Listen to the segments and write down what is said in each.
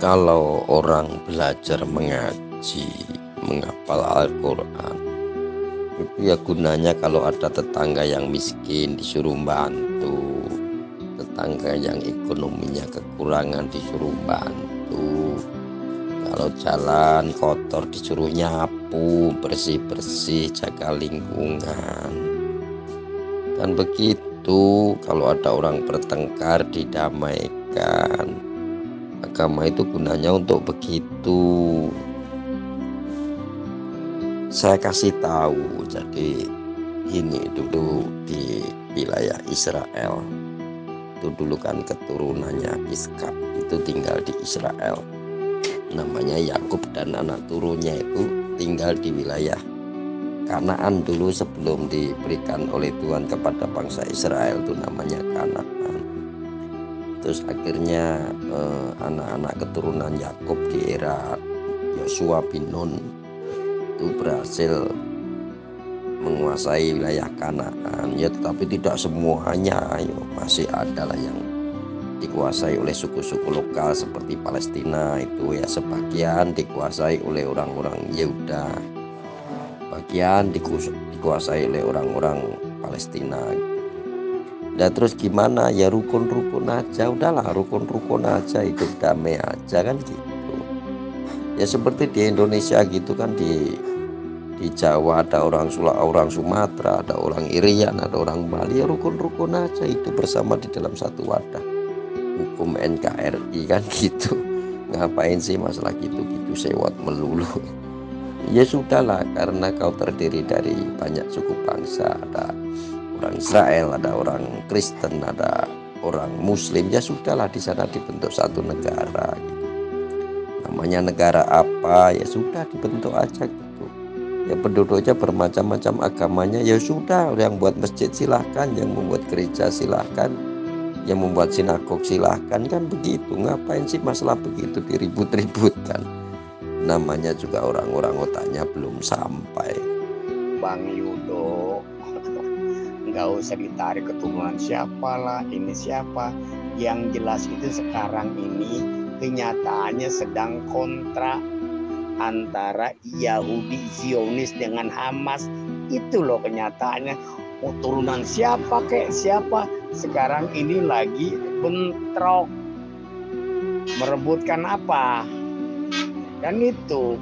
Kalau orang belajar mengaji, menghafal Al-Quran, itu ya gunanya kalau ada tetangga yang miskin disuruh bantu, tetangga yang ekonominya kekurangan disuruh bantu, kalau jalan kotor disuruh nyapu, bersih-bersih, jaga lingkungan. Dan begitu, kalau ada orang bertengkar didamaikan. Agama itu gunanya untuk begitu. Saya kasih tahu, jadi ini dulu di wilayah Israel itu dulu kan keturunannya Iskak itu tinggal di Israel, namanya Yakub, dan anak turunnya itu tinggal di wilayah Kanaan dulu sebelum diberikan oleh Tuhan kepada bangsa Israel, itu namanya Kanaan. Terus akhirnya anak-anak keturunan Yakub di era Yosua bin Nun itu berhasil menguasai wilayah Kanaan, ya, tetapi tidak semuanya, masih ada lah yang dikuasai oleh suku-suku lokal seperti Palestina itu, ya, sebagian dikuasai oleh orang-orang Yehuda, bagian dikuasai oleh orang-orang Palestina. Nah terus gimana, ya rukun-rukun aja, udahlah rukun-rukun aja, hidup damai aja kan gitu. Ya seperti di Indonesia gitu kan, di Jawa ada orang Sumatera, ada orang Irian, ada orang Bali, ya rukun-rukun aja hidup bersama di dalam satu wadah. Hukum NKRI kan gitu. Ngapain sih masalah gitu-gitu sewot melulu. Ya sudahlah, karena kau terdiri dari banyak suku bangsa, ada orang Israel, ada orang Kristen, ada orang Muslim, ya sudahlah di sana dibentuk satu negara gitu. Namanya negara apa, ya sudah dibentuk aja gitu. Ya penduduknya bermacam-macam agamanya, ya sudah, yang buat masjid silahkan, yang membuat gereja silahkan, yang membuat sinagog silahkan, kan begitu. Ngapain sih masalah begitu diribut-ributkan, namanya juga orang-orang otaknya belum sampai. Bang Yudo, nggak usah ditarik keturunan siapa lah, ini siapa. Yang jelas itu sekarang ini kenyataannya sedang kontra antara Yahudi Zionis dengan Hamas. Itu loh kenyataannya. Mau turunan siapa kek siapa, sekarang ini lagi bentrok merebutkan apa. Dan itu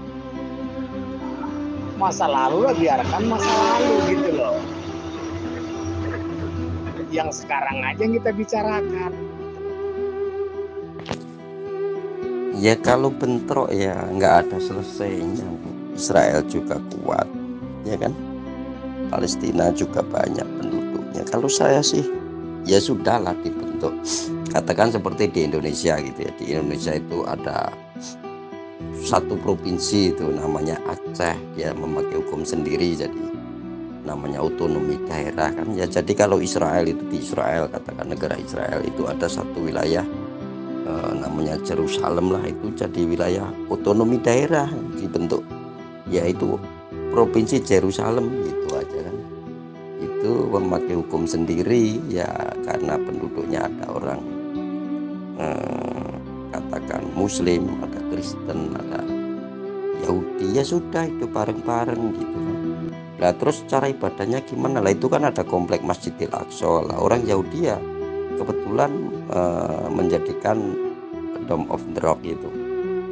masa lalu lah, biarkan masa lalu gitu loh. Yang sekarang aja yang kita bicarakan. Ya kalau bentrok ya nggak ada selesainya. Israel juga kuat, ya kan? Palestina juga banyak penduduknya. Kalau saya sih ya sudahlah dibentuk. Katakan seperti di Indonesia gitu ya. Di Indonesia itu ada satu provinsi itu namanya Aceh, dia memakai hukum sendiri, jadi namanya otonomi daerah kan ya. Jadi kalau Israel itu di Israel, katakan negara Israel itu ada satu wilayah namanya Jerusalem lah, itu jadi wilayah otonomi daerah dibentuk, yaitu provinsi Jerusalem gitu aja kan. Itu memakai hukum sendiri ya, karena penduduknya ada orang katakan Muslim, ada Kristen, ada Yahudi, ya sudah itu bareng-bareng gitu kan. Nah terus cara ibadahnya gimana lah, itu kan ada komplek Masjidil Aqsa lah. Orang Yahudi ya kebetulan menjadikan Dome of the Rock itu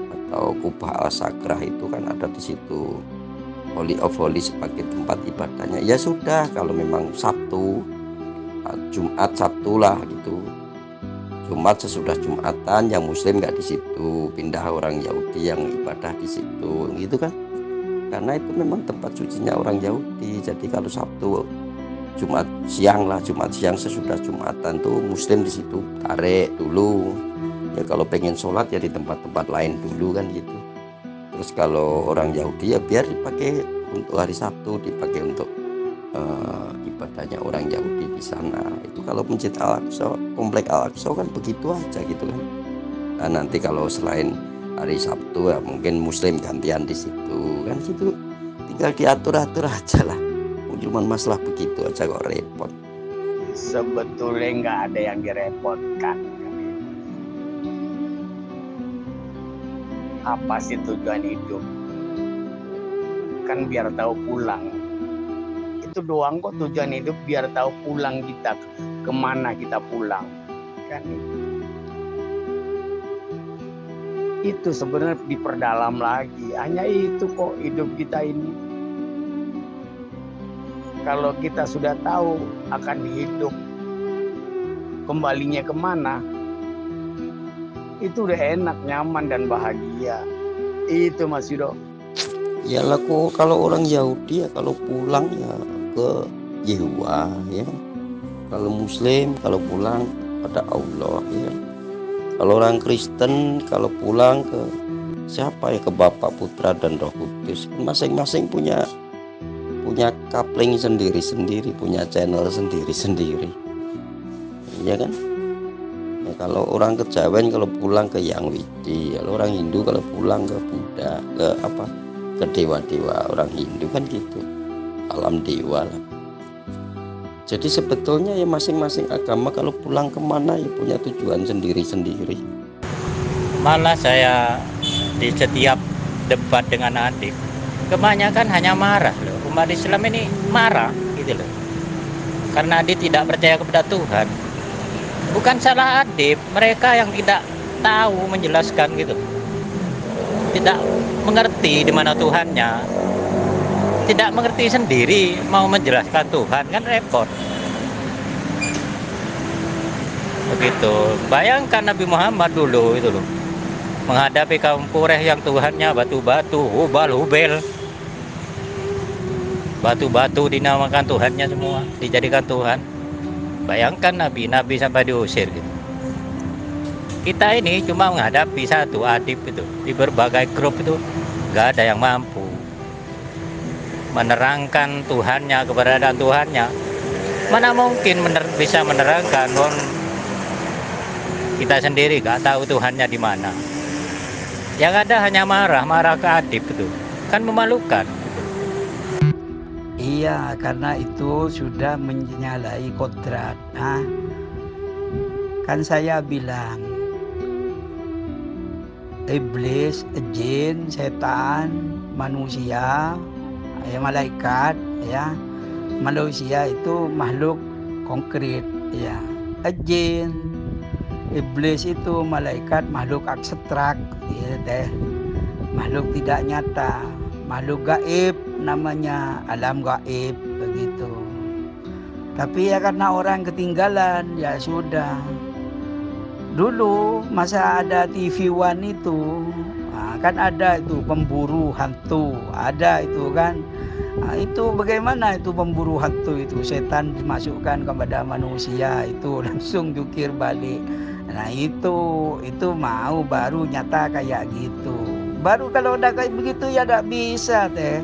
atau Kubah Al-Sakrah itu kan ada di situ, Holy of Holy sebagai tempat ibadahnya. Ya sudah, kalau memang Sabtu, Jumat Sabtu lah gitu, Jumat sesudah Jumatan yang Muslim nggak di situ, pindah orang Yahudi yang ibadah di situ gitu kan, karena itu memang tempat sucinya orang Yahudi. Jadi kalau Sabtu, Jumat siang lah, Jumat siang sesudah Jumatan tuh Muslim di situ tarik dulu. Ya kalau pengen sholat ya di tempat-tempat lain dulu kan gitu. Terus kalau orang Yahudi ya biar dipakai untuk hari Sabtu, dipakai untuk ibadahnya orang Yahudi di sana. Itu kalau Masjid Al-Aqsa, komplek Al-Aqsa kan begitu aja gitu kan. Nah, nanti kalau selain hari Sabtu ya mungkin Muslim gantian di situ kan gitu. Tinggal diatur-atur aja lah. Cuman masalah begitu aja kok repot. Sebetulnya nggak ada yang direpotkan. Apa sih tujuan hidup? Kan biar tahu pulang. Itu doang kok tujuan hidup, biar tahu pulang kita, kemana kita pulang. Kan itu sebenarnya diperdalam lagi. Hanya itu kok hidup kita ini. Kalau kita sudah tahu akan hidup kembalinya kemana, itu udah enak, nyaman, dan bahagia. Itu Mas Yudo. Ya laku kalau orang Yahudi ya kalau pulang ya ke Yehuwa ya. Kalau Muslim kalau pulang pada Allah ya. Kalau orang Kristen kalau pulang ke siapa ya, ke Bapa, Putra, dan Roh Kudus. Masing-masing punya coupling sendiri-sendiri, punya channel sendiri-sendiri. Ya kan? Ya, kalau orang Kejawen kalau pulang ke Yang Widi, kalau orang Hindu kalau pulang ke Buddha, ke dewa-dewa orang Hindu kan gitu, alam dewa lah. Jadi sebetulnya ya masing-masing agama kalau pulang kemana ya punya tujuan sendiri-sendiri. Malah saya di setiap debat dengan Adib, kebanyakan hanya marah loh. Umat Islam ini marah gitu loh, karena Adib tidak percaya kepada Tuhan. Bukan salah Adib, mereka yang tidak tahu menjelaskan gitu, tidak mengerti di mana Tuhannya, tidak mengerti sendiri mau menjelaskan Tuhan, kan repot. Begitu. Bayangkan Nabi Muhammad dulu itu loh, menghadapi kaum Quraisy yang Tuhannya batu-batu, Hubal, Hubel. Batu-batu dinamakan Tuhannya semua, dijadikan Tuhan. Bayangkan Nabi sampai diusir gitu. Kita ini cuma menghadapi satu Adib itu, di berbagai grup itu gak ada yang mampu menerangkan Tuhannya, keberadaan Tuhannya. Mana mungkin bisa menerangkan, kita sendiri gak tahu Tuhannya di mana. Yang ada hanya marah ke Adib itu, kan memalukan. Iya, karena itu sudah menyalahi kodrat. Kan saya bilang, iblis, jin, setan, manusia, ya malaikat, ya manusia itu makhluk konkret, ya. Jin, iblis itu malaikat makhluk abstrak, ya deh, makhluk tidak nyata, makhluk gaib, namanya alam gaib begitu. Tapi ya karena orang ketinggalan, ya sudah. Dulu masa ada TV One itu, kan ada itu pemburu hantu, ada itu kan. Itu bagaimana itu pemburu hantu itu, setan dimasukkan kepada manusia itu langsung jukir balik. Nah itu mau baru nyata kayak gitu. Baru kalau udah kayak begitu ya gak bisa teh.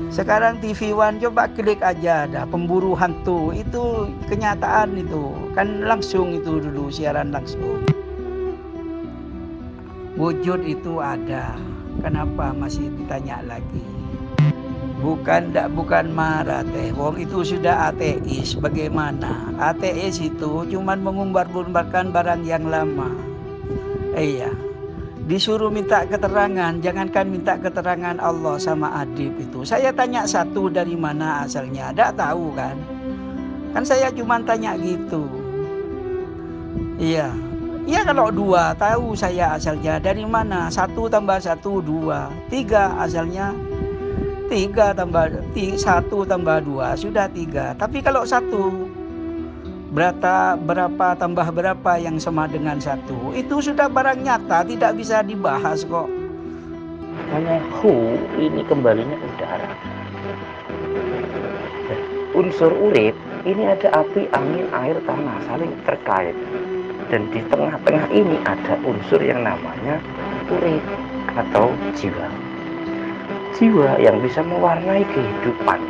Sekarang TV One coba klik aja, ada pemburu hantu, itu kenyataan itu kan langsung itu dulu siaran langsung. Wujud itu ada, kenapa masih ditanya lagi? Bukan marah teh, wong itu sudah ateis. Bagaimana? Ateis itu cuman mengumbar-umbarkan barang yang lama. Iya. Disuruh minta keterangan, jangankan minta keterangan Allah sama Adib itu. Saya tanya satu, dari mana asalnya? Tidak tahu kan? Kan saya cuma tanya gitu. Iya. Ya kalau dua, tahu saya asalnya dari mana? 1 tambah 1, 2. 3 asalnya. 3 tambah 1 tambah 2, sudah 3. Tapi kalau 1, berapa tambah berapa yang sama dengan 1, itu sudah barang nyata, tidak bisa dibahas kok. Hanya ini kembalinya udara. Unsur urip ini ada api, angin, air, tanah, saling terkait. Dan di tengah-tengah ini ada unsur yang namanya urip atau jiwa. Jiwa yang bisa mewarnai kehidupan,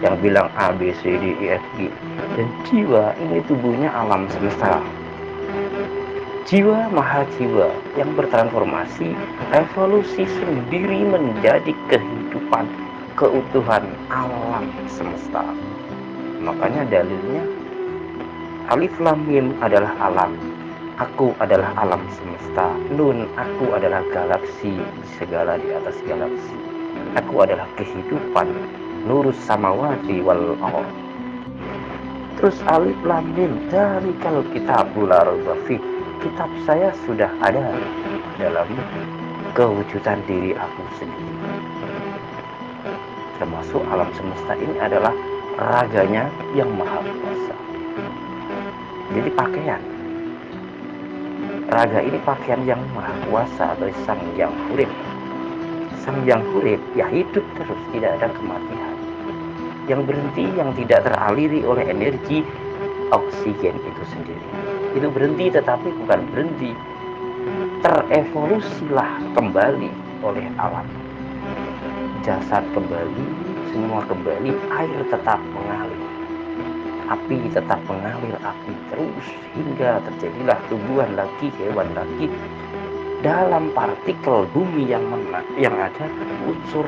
yang bilang A, B, C, D, E, F, G. Dan jiwa ini tubuhnya alam semesta. Jiwa maha jiwa yang bertransformasi, evolusi sendiri menjadi kehidupan, keutuhan alam semesta. Makanya dalilnya Alif Lam Mim adalah alam. Aku adalah alam semesta. Nun, aku adalah galaksi segala di atas galaksi. Aku adalah kehidupan. Nurus samawati wal ardh. Terus alif lam mim, dzalikal kitabul la raiba fih. Kitab saya sudah ada dalam kewujudan diri aku sendiri. Termasuk alam semesta ini adalah raganya yang maha kuasa. Jadi pakaian. Raga ini pakaian yang maha kuasa atau sang yang hurib. Sang yang hurib ya hidup terus, tidak ada kematian. Yang berhenti, yang tidak teraliri oleh energi oksigen itu sendiri. Itu berhenti tetapi bukan berhenti. Terevolusilah kembali oleh alam. Jasad kembali, semua kembali, air tetap mengalir. Api tetap mengalir, api terus hingga terjadilah tumbuhan lagi, hewan lagi. Dalam partikel bumi yang ada unsur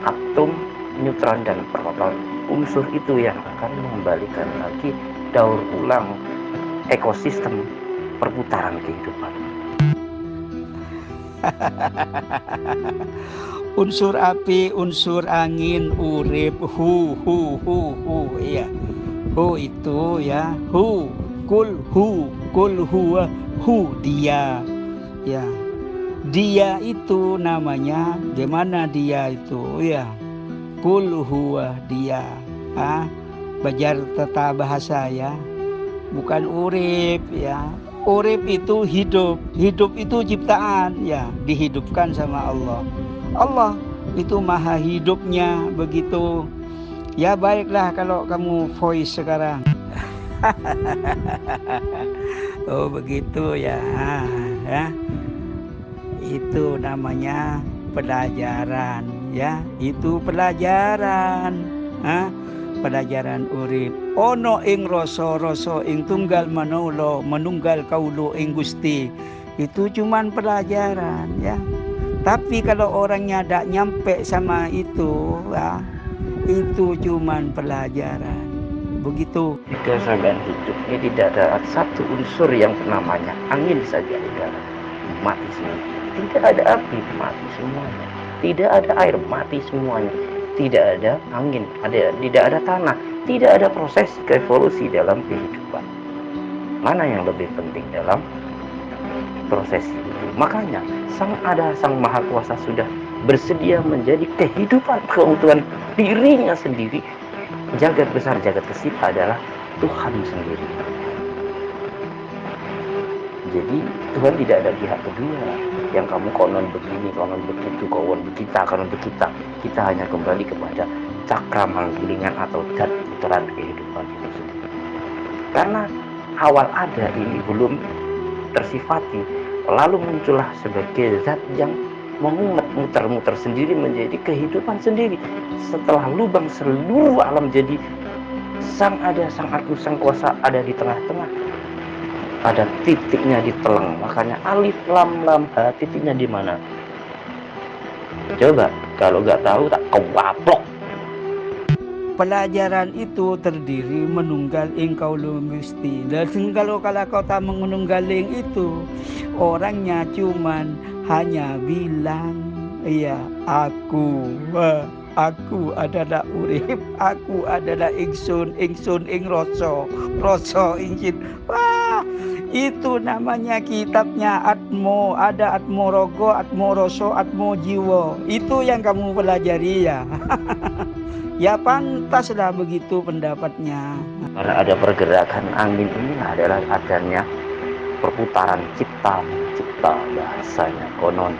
atom, neutron dan proton. Unsur itu yang akan mengembalikan lagi daur ulang ekosistem perputaran kehidupan. Unsur api, unsur angin, urip, hu, iya. Hu itu ya, kul huwa, dia. Ya. Dia itu namanya, gimana dia itu? Ya. Kul huwa dia. Belajar tata bahasa ya. Bukan urip ya. Urip itu hidup, hidup itu ciptaan ya, dihidupkan sama Allah. Allah itu maha hidupnya begitu. Ya baiklah kalau kamu voice sekarang. Oh begitu ya. Itu namanya pelajaran ya. Itu pelajaran. Pelajaran urip. Ono ing rasa ing tunggal manolo menunggal kaulo ing Gusti. Itu cuman pelajaran ya. Tapi kalau orangnya tidak nyampe sama itu ya, itu cuman pelajaran. Begitu. Di keseimbangan hidup ini tidak ada satu unsur yang namanya angin saja tidak mati semua. Tidak ada api, mati semuanya. Tidak ada air, mati semuanya. Tidak ada angin, tidak ada tanah, tidak ada proses evolusi dalam kehidupan. Mana yang lebih penting dalam proses itu? Makanya Sang Maha Kuasa sudah bersedia menjadi kehidupan keutuhan dirinya sendiri. Jagat besar, jagat kesita adalah Tuhan sendiri. Jadi Tuhan tidak ada pihak kedua yang kamu konon begini, konon begitu, konon bekita, konon bekita. Kita hanya kembali kepada cakra manggilingan atau zat putaran kehidupan itu sendiri. Karena awal ada ini belum tersifati, lalu muncullah sebagai zat yang mengumet, muter-muter sendiri menjadi kehidupan sendiri. Setelah lubang seluruh alam jadi sang ada, sang aku, sang kuasa ada di tengah-tengah. Ada titiknya di telang, makanya alif lam lam ha, titiknya di mana? Coba kalau nggak tahu tak kewaplok. Pelajaran itu terdiri menunggal engkau lu Gusti. Dan kalau kau tak menunggaling itu, orangnya cuman hanya bilang, iya aku adalah urip, aku adalah ingsun ing roso ingsin. Wah, itu namanya kitabnya Atmo, ada Atmo Rogo, Atmo Roso, Atmo Jiwo. Itu yang kamu pelajari ya. Ya pantaslah begitu pendapatnya. Karena ada pergerakan angin ini adalah adanya perputaran cipta bahasanya konon.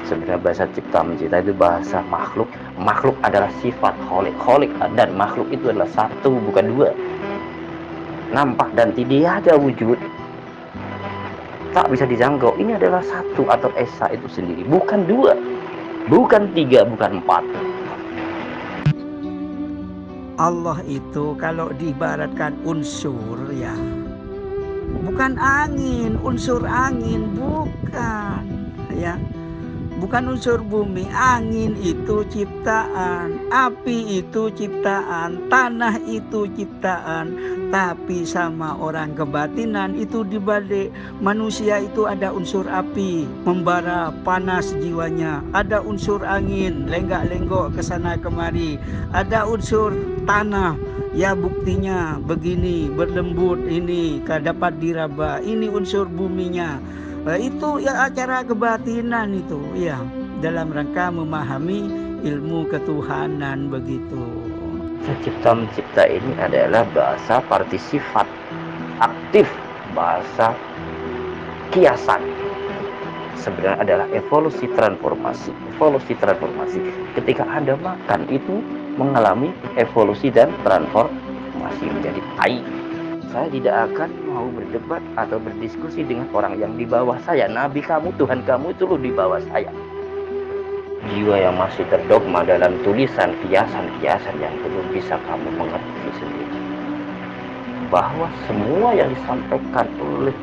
Sebenarnya bahasa cipta mencipta itu bahasa makhluk. Makhluk adalah sifat kholik dan makhluk itu adalah satu bukan dua. Nampak dan tidak ada wujud, tak bisa dijangkau. Ini adalah satu atau esa itu sendiri, bukan dua, bukan tiga, bukan empat. Allah itu kalau diibaratkan unsur ya, bukan angin, unsur angin bukan ya. Bukan unsur bumi, angin itu ciptaan. api itu ciptaan, tanah itu ciptaan, tapi sama orang kebatinan itu dibalik. Manusia itu ada unsur api, membara, panas jiwanya. Ada unsur angin, lenggak-lenggok ke sana kemari. Ada unsur tanah, ya buktinya begini, berlembut ini, dapat diraba. Ini unsur buminya. Itu ya acara kebatinan itu, ya, dalam rangka memahami ilmu ketuhanan begitu. Cipta mencipta ini adalah bahasa partisifat aktif, bahasa kiasan. Sebenarnya adalah evolusi transformasi. Evolusi transformasi. Ketika Anda makan itu mengalami evolusi dan transformasi menjadi tai. Saya tidak akan mau berdebat atau berdiskusi dengan orang yang di bawah saya. Nabi kamu, Tuhan kamu itu loh di bawah saya. Jiwa yang masih terdogma dalam tulisan kiasan-kiasan yang belum bisa kamu mengerti sendiri. Bahwa semua yang disampaikan oleh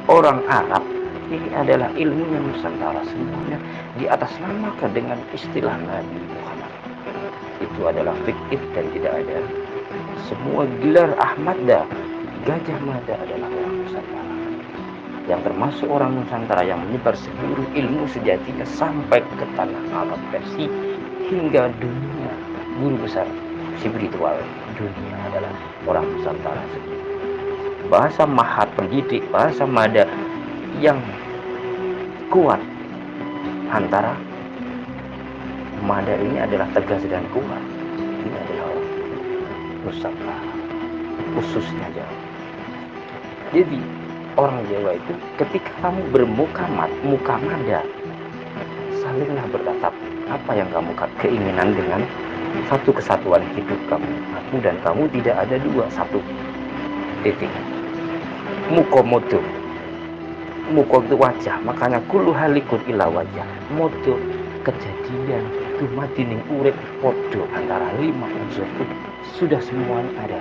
orang Arab ini adalah ilmunya Nusantara, semuanya diatasnamakan dengan istilah Nabi Muhammad. Itu adalah fikih dan tidak ada. Semua gelar Ahmada, Gajah Mada adalah orang Nusantara. Yang termasuk orang Nusantara yang menyebar seluruh ilmu sejatinya sampai ke tanah Arab Persia hingga dunia. Guru besar spiritual dunia adalah orang Nusantara sendiri. Bahasa Mahat pendidik, bahasa Mada yang kuat antara Mada ini adalah tegas dan kuat. Ini adalah orang Nusantara, khususnya Jawa. Jadi orang Jawa itu ketika kamu mukamada, salinglah bertatap. Apa yang kamu keinginan dengan satu kesatuan hidup kamu. Aku dan kamu tidak ada dua, satu. Titik. Mukomodo. Muko itu wajah, makanya kulu halikun ila wajah. Modo kejadian dumadining urip podo antara 5 unsur itu sudah semuanya ada.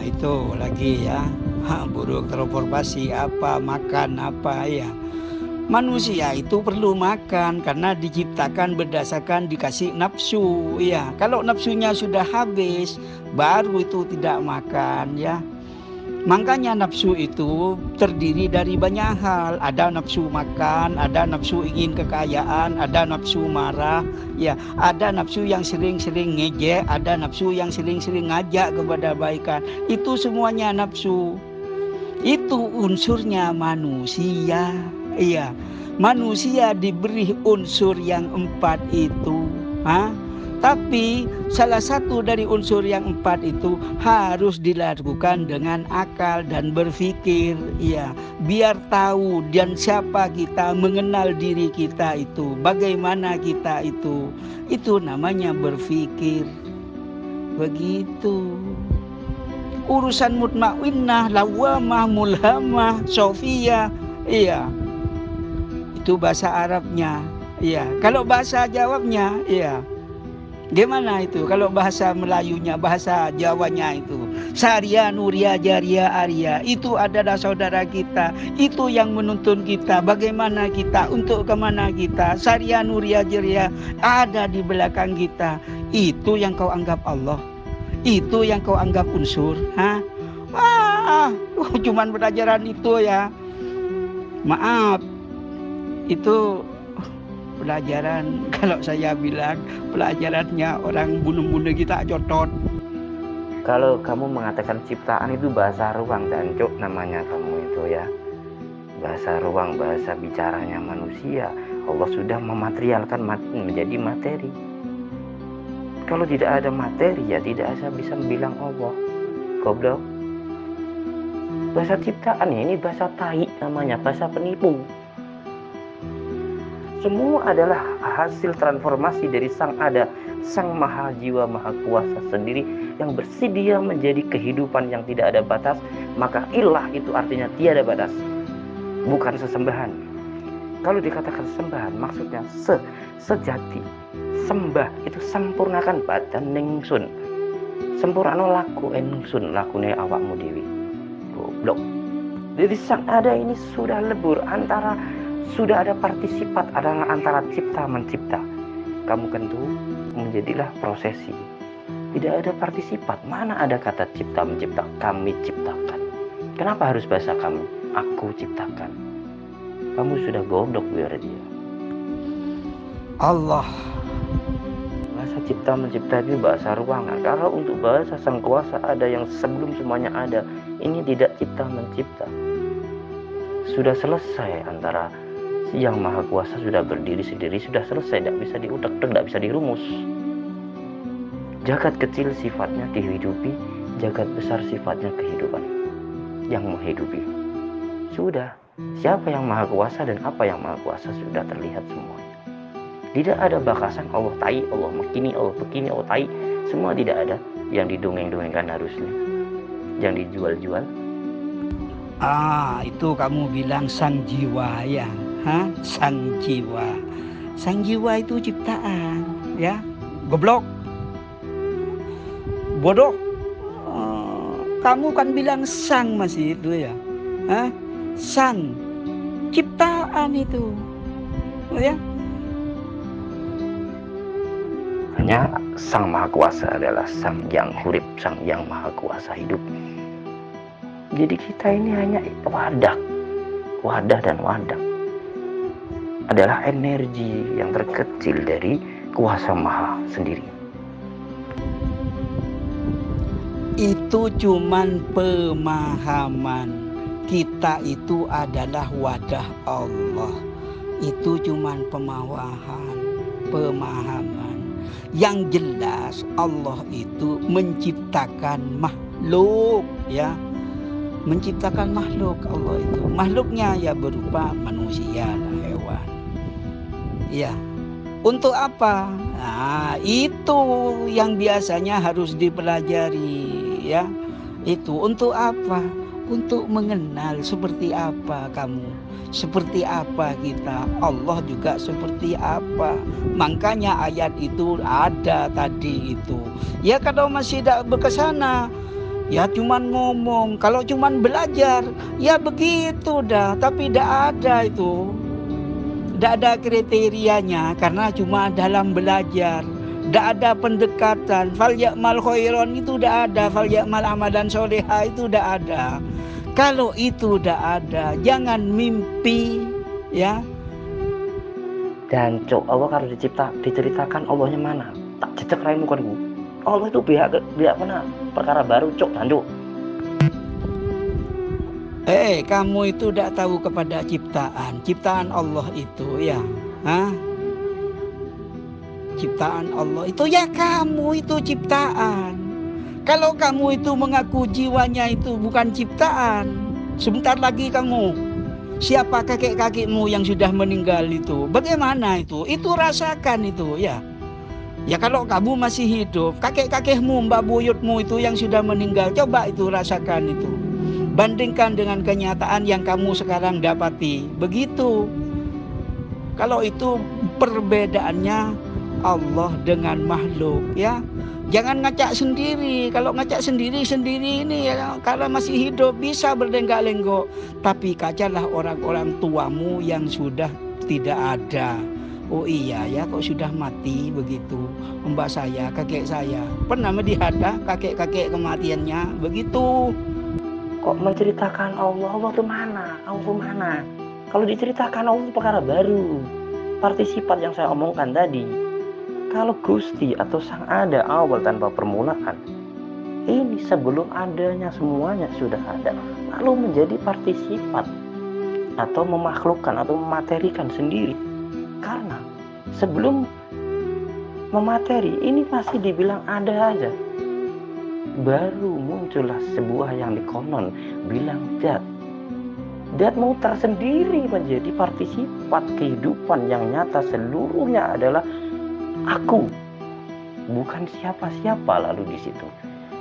Itu lagi ya, buruk transformasi apa, makan apa ya. Manusia itu perlu makan karena diciptakan berdasarkan dikasih nafsu ya. Kalau nafsunya sudah habis, baru itu tidak makan ya. Makanya nafsu itu terdiri dari banyak hal. Ada nafsu makan, ada nafsu ingin kekayaan, ada nafsu marah, ya, ada nafsu yang sering-sering ngejek, ada nafsu yang sering-sering ngajak kepada kebaikan. Itu semuanya nafsu. Itu unsurnya manusia. Iya. Manusia diberi unsur yang 4 itu. Tapi salah satu dari unsur yang 4 itu harus dilakukan dengan akal dan berpikir, ya, biar tahu dan siapa kita, mengenal diri kita itu, bagaimana kita itu namanya berpikir. Begitu. Urusan mutmainnah, lawamah, mulhamah, sofia, iya. Itu bahasa Arabnya, iya. Kalau bahasa Jawanya, iya. Gimana itu? Kalau bahasa Melayunya, bahasa Jawanya itu Saria, Nuria, Jaria, Arya. Itu adalah saudara kita. Itu yang menuntun kita. Bagaimana kita, untuk kemana kita. Saria, Nuria, Jaria ada di belakang kita. Itu yang kau anggap Allah. Itu yang kau anggap unsur. Cuman pelajaran itu ya. Maaf. Itu pelajaran, kalau saya bilang pelajarannya orang bunuh-bunuh kita cotot. Kalau kamu mengatakan ciptaan itu bahasa ruang dan cuk namanya kamu itu ya. Bahasa ruang, bahasa bicaranya manusia. Allah sudah mematerialkan menjadi materi. Kalau tidak ada materi ya tidak bisa bilang Allah. Goblok. Bahasa ciptaan ini bahasa tai namanya, bahasa penipu. Semua adalah hasil transformasi dari Sang Ada, Sang Maha Jiwa Maha Kuasa sendiri yang bersedia menjadi kehidupan yang tidak ada batas. Maka ilah itu artinya tiada batas, bukan sesembahan. Kalau dikatakan sembahan maksudnya sejati. Sembah itu sempurnakan badan ningsun, sempurna laku ningsun, lakune awakmu dewi. Goblok. Jadi Sang Ada ini sudah lebur antara, sudah ada partisipat adalah antara cipta mencipta. kamu kentu, menjadilah prosesi. Tidak ada partisipat. Mana ada kata cipta mencipta, kami ciptakan. Kenapa harus bahasa kami? Aku ciptakan. Kamu sudah gondok biar dia. Allah. Bahasa cipta mencipta itu bahasa ruangan. Kalau untuk bahasa sang kuasa ada yang sebelum semuanya ada. Ini tidak cipta mencipta. Sudah selesai antara yang maha kuasa sudah berdiri sendiri, sudah selesai, tidak bisa diutak, tidak bisa dirumus. Jagat kecil sifatnya dihidupi, jagat besar sifatnya kehidupan yang menghidupi. Sudah, siapa yang maha kuasa dan apa yang maha kuasa sudah terlihat semuanya. Tidak ada bakasan Allah tai, Allah begini, Allah tai. Semua tidak ada yang didongeng-dongengkan harusnya, yang dijual-jual. Itu kamu bilang sang jiwa ya. Sang jiwa. Sang jiwa itu ciptaan, ya. Goblok. Bodoh. Kamu kan bilang sang masih itu ya. Sang ciptaan itu. Ya. Hanya sang maha kuasa adalah sang yang hurip, sang yang maha kuasa hidup. Jadi kita ini hanya wadah dan wadah adalah energi yang terkecil dari kuasa maha sendiri. Itu cuman pemahaman. Kita itu adalah wadah Allah. Itu cuman pemahaman. Yang jelas Allah itu menciptakan makhluk, ya. Menciptakan makhluk Allah itu. Makhluknya ya berupa manusia dan hewan. Ya. Untuk apa? Nah, itu yang biasanya harus dipelajari, ya. Itu untuk apa? Untuk mengenal seperti apa kamu, seperti apa kita, Allah juga seperti apa. Makanya ayat itu ada tadi itu. Ya kalau masih tidak berkesana, ya cuman ngomong. Kalau cuman belajar, ya begitu dah. Tapi tidak ada itu. Tidak ada kriterianya karena cuma dalam belajar. Tidak ada pendekatan. Fal ya'mal khairan itu tidak ada. Fal ya'mal amalan solehah itu tidak ada. Kalau itu tidak ada, jangan mimpi, ya. Dan Allah kalau diceritakan Allahnya mana? Tak cecek raimu kan bu. Allah itu biar mana perkara baru cok dan cok. Kamu itu tidak tahu kepada ciptaan Allah itu ya, ciptaan Allah itu ya, kamu itu ciptaan. Kalau kamu itu mengaku jiwanya itu bukan ciptaan, sebentar lagi kamu, siapa kakek-kakekmu yang sudah meninggal itu, bagaimana itu? Itu rasakan itu ya. Ya kalau kamu masih hidup, kakek-kakekmu, mbak buyutmu itu yang sudah meninggal, coba itu rasakan itu. Bandingkan dengan kenyataan yang kamu sekarang dapati. Begitu. Kalau itu perbedaannya Allah dengan makhluk, ya. Jangan ngacak sendiri. Kalau ngacak sendiri ini ya, kalau masih hidup bisa berlenggak-lenggok. Tapi kacalah orang-orang tuamu yang sudah tidak ada. Oh iya ya, kok sudah mati begitu. Mbak saya, kakek saya pernah melihat kakek-kakek kematiannya begitu. Kok menceritakan Allah itu mana? Allah itu mana? Kalau diceritakan Allah itu perkara baru. Partisipat yang saya omongkan tadi. Kalau Gusti atau Sang Ada awal tanpa permulaan, ini sebelum adanya semuanya sudah ada. Lalu menjadi partisipat atau memakhlukkan atau mematerikan sendiri. Karena sebelum memateri ini masih dibilang ada aja. Baru muncullah sebuah yang dikonon bilang dat mau tersendiri menjadi partisipat kehidupan yang nyata seluruhnya adalah aku, bukan siapa-siapa. Lalu di situ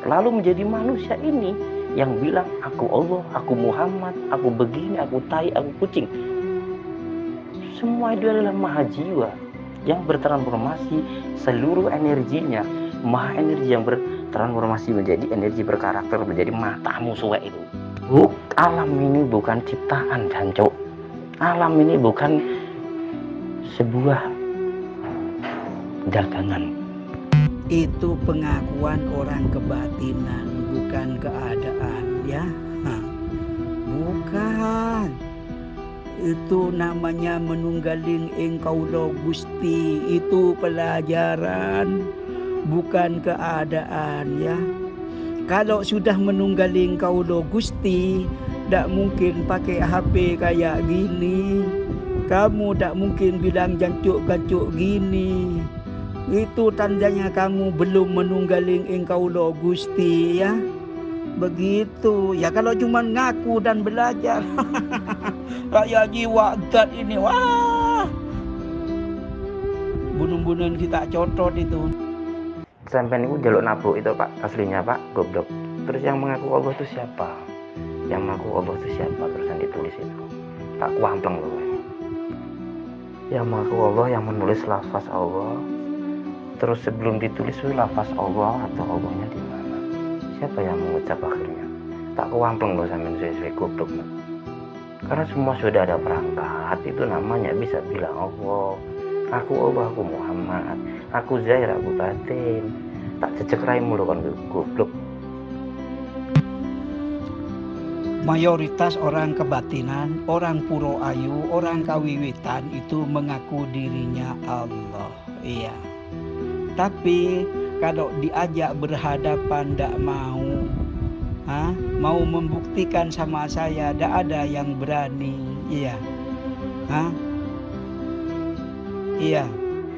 lalu menjadi manusia ini yang bilang aku Allah, aku Muhammad, aku begini, aku tai, aku kucing. Semua itu adalah maha jiwa yang bertransformasi seluruh energinya, maha energi yang bertransformasi menjadi energi berkarakter, menjadi matamu suwe itu. Alam ini bukan ciptaan jancuk. Alam ini bukan sebuah dagangan. Itu pengakuan orang kebatinan, bukan keadaan, ya. Bukan. Itu namanya menunggaling engkau lo Gusti. Itu pelajaran, bukan keadaan, ya. Kalau sudah menunggaling engkau lo Gusti, tak mungkin pakai HP kayak gini. Kamu tak mungkin bilang jancuk-gancuk gini. Itu tandanya kamu belum menunggaling engkau lo Gusti, ya. Begitu. Ya kalau cuma ngaku dan belajar. Kayak jiwa dat ini. Wah. Bunuh-bunuhan kita cotot itu. Sampai niku jaluk nabuk itu Pak, aslinya Pak, goblok. Terus yang mengaku Allah itu siapa? Yang mengaku Allah itu siapa? Terus yang ditulis itu tak kuampleng loh. Yang mengaku Allah, yang menulis lafaz Allah. Terus sebelum ditulis itu lafaz Allah atau Allahnya di mana? Siapa yang mengucap akhirnya? Tak kuampleng loh sampai sesuai goblok. Karena semua sudah ada perangkat, itu namanya bisa bilang Allah. Aku Allah, aku Muhammad, aku Zair, aku Batin. Tak jejak raimu loh kan goblok. Mayoritas orang kebatinan, orang puro ayu, orang kawiwitan itu mengaku dirinya Allah. Iya. Tapi kalau diajak berhadapan tidak mau, mau membuktikan sama saya, tidak ada yang berani. Iya. Iya.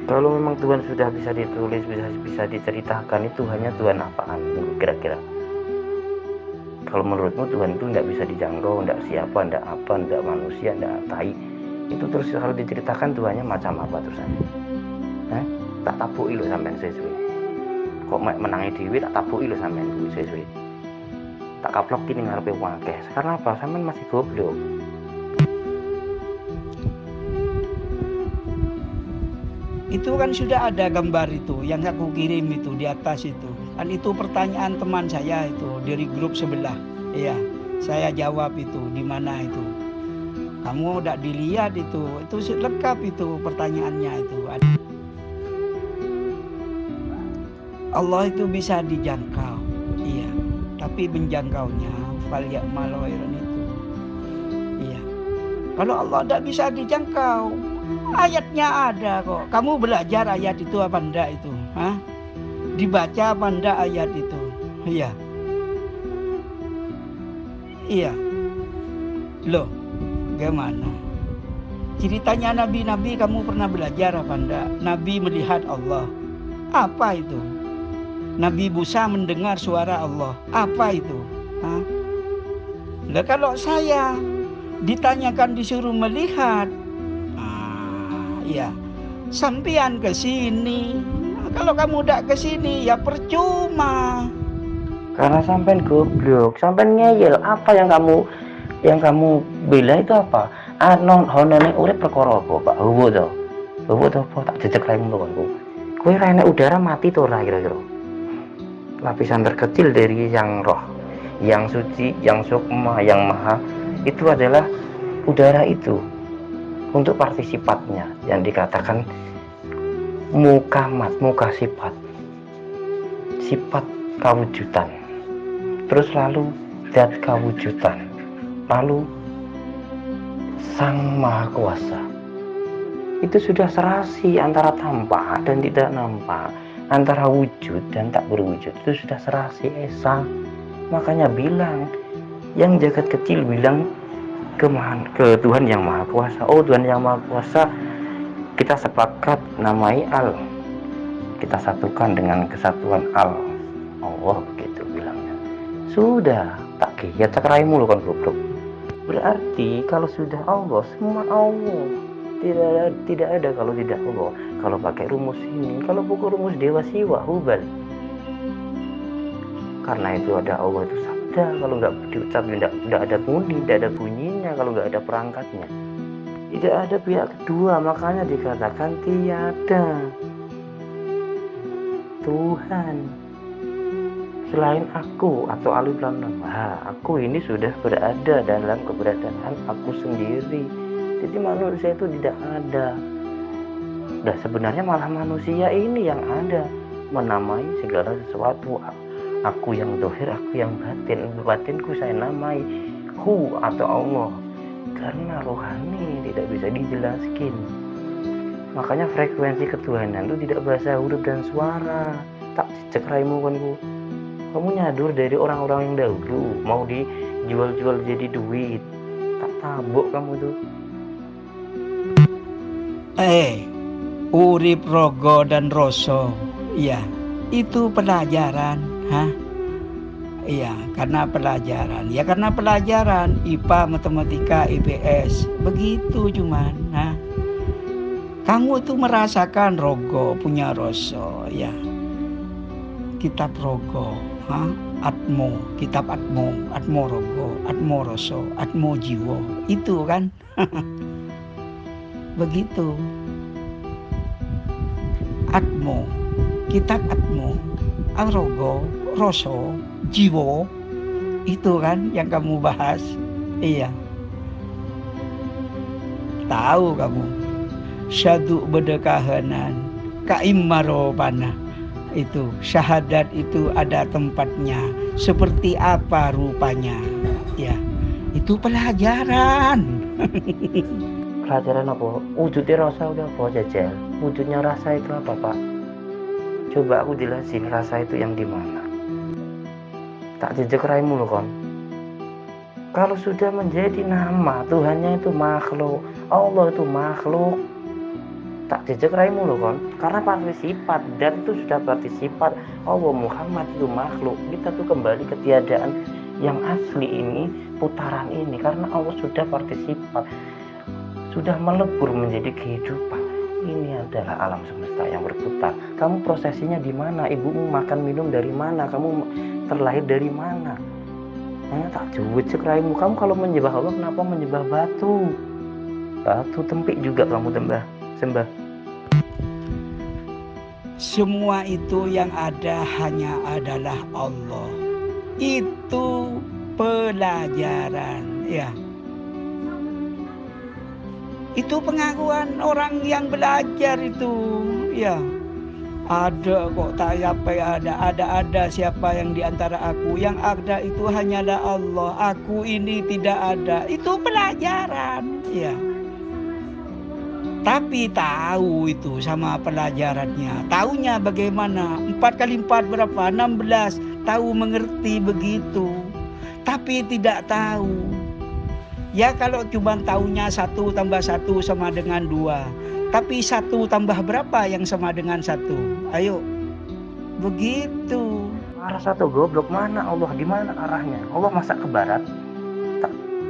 Kalau memang Tuhan sudah bisa ditulis, bisa diceritakan, itu hanya Tuhan apaan kira-kira? Kalau menurutmu Tuhan itu tidak bisa dijangkau, tidak siapa, tidak apa, tidak manusia, tidak tai. Itu terus kalau diceritakan Tuhannya macam apa terusan? Tak tapuki lho sampean sesuai. Kok menangi dewi tak tapuki lho sampean sesuai. Tak kaploki ning ngarepe wong akeh. Karena apa? Sampean masih goblok. Itu kan sudah ada gambar itu yang aku kirim itu di atas itu. Kan itu pertanyaan teman saya itu dari grup sebelah. Iya, saya jawab itu di mana itu. Kamu udah dilihat itu lengkap itu pertanyaannya itu. Allah itu bisa dijangkau, iya. Tapi menjangkaunya falyak maloiron itu, iya. Kalau Allah tidak bisa dijangkau, ayatnya ada kok. Kamu belajar ayat itu apa enggak itu? Dibaca apa enggak ayat itu? Iya. Iya. Loh, gimana? Ceritanya nabi-nabi kamu pernah belajar apa enggak? Nabi melihat Allah. Apa itu? Nabi Musa mendengar suara Allah. Apa itu? Lah kalau saya ditanyakan disuruh melihat, ya, sampean ke sini. Kalau kamu tidak ke sini ya percuma. Karena sampean goblok, sampean ngeyel. Apa yang kamu bela itu apa? Honone urip perkara apa, Pak? Huwu to. Huwu to apa tak jejeg raimu kan ku. Kowe ra enek udara mati to ora kira-kira. Lapisan terkecil dari yang roh, yang suci, yang sukma, yang maha, itu adalah udara itu. Untuk partisipatnya yang dikatakan mukamat, muka sifat kewujudan, terus lalu zat kewujudan, lalu sang maha kuasa. Itu sudah serasi antara tampak dan tidak nampak, antara wujud dan tak berwujud. Itu sudah serasi esa. Makanya bilang yang jagat kecil bilang ke Tuhan yang maha kuasa. Oh, Tuhan yang maha kuasa kita sepakat namai Al, kita satukan dengan kesatuan Al. Allah begitu bilangnya. Sudah tak kiat sakraimu lo kan goblok. Berarti kalau sudah Allah, semua Allah. Tidak ada kalau tidak Allah. Kalau pakai rumus ini, kalau buku rumus Dewa Siwa, Hubal. Karena itu ada Allah itu sabda. Kalau nggak diucap, tidak ada bunyi, tidak ada bunyinya. Kalau nggak ada perangkatnya, tidak ada pihak kedua. Makanya dikatakan tiada Tuhan selain aku atau alif lam mim. Aku ini sudah berada dalam keberadaan aku sendiri. Jadi manusia itu tidak ada. Nah sebenarnya malah manusia ini yang ada menamai segala sesuatu. Aku yang dohir, aku yang batin. Batinku saya namai Hu atau Allah. Karena rohani tidak bisa dijelaskan. Makanya frekuensi ketuhanan itu tidak bahasa huruf dan suara. Tak cek raimu kan ku. Kamu nyadur dari orang-orang yang dahulu mau dijual-jual jadi duit. Tak tabuk kamu tuh. Urip rogo dan roso, ya itu pelajaran, iya karena pelajaran, karena pelajaran IPA, matematika, IPS, begitu cuman, kamu tuh merasakan rogo punya roso, ya kitab rogo, atmo, kitab atmo rogo, atmo roso, atmo jiwo, itu kan, begitu. Atmo, kitab Atmo, Rogo, Roso, Jiwo, itu kan yang kamu bahas. Iya. Tahu kamu. Syadu bedekahanan, kaimaro panah. Itu syahadat itu ada tempatnya. Seperti apa rupanya? Ya, itu pelajaran. Pelajaran apa? Wujudnya rasa udah apa jajal? Wujudnya rasa itu apa Pak? Coba aku jelasin rasa itu yang dimana. Tak jejak raimu loh kon. Kalau sudah menjadi nama, Tuhannya itu makhluk, Allah itu makhluk. Tak jejak raimu loh kon. Karena partisifat, dan itu sudah partisifat. Allah Muhammad itu makhluk. Kita tuh kembali ke tiadaan yang asli ini, putaran ini. Karena Allah sudah partisifat, sudah melebur menjadi kehidupan. Ini adalah alam semesta yang berputar. Kamu prosesinya di mana? Ibumu makan minum dari mana? Kamu terlahir dari mana? Tak jauh cekraimu. Kamu kalau menyembah Allah kenapa menyembah batu? Batu tempik juga kamu sembah. Semua itu yang ada hanya adalah Allah. Itu pelajaran, ya. Itu pengakuan orang yang belajar itu, ya. Ada kok tak apa ada siapa yang diantara aku, yang ada itu hanyalah Allah. Aku ini tidak ada. Itu pelajaran, ya. Tapi tahu itu sama pelajarannya. Taunya bagaimana? 4 kali 4 berapa? 16. Tahu mengerti begitu. Tapi tidak tahu. Ya kalau cuma tahunya 1 tambah 1 sama dengan 2. Tapi 1 tambah berapa yang sama dengan 1? Ayo. Begitu. Arah satu goblok mana Allah? Di mana arahnya? Allah masa ke barat?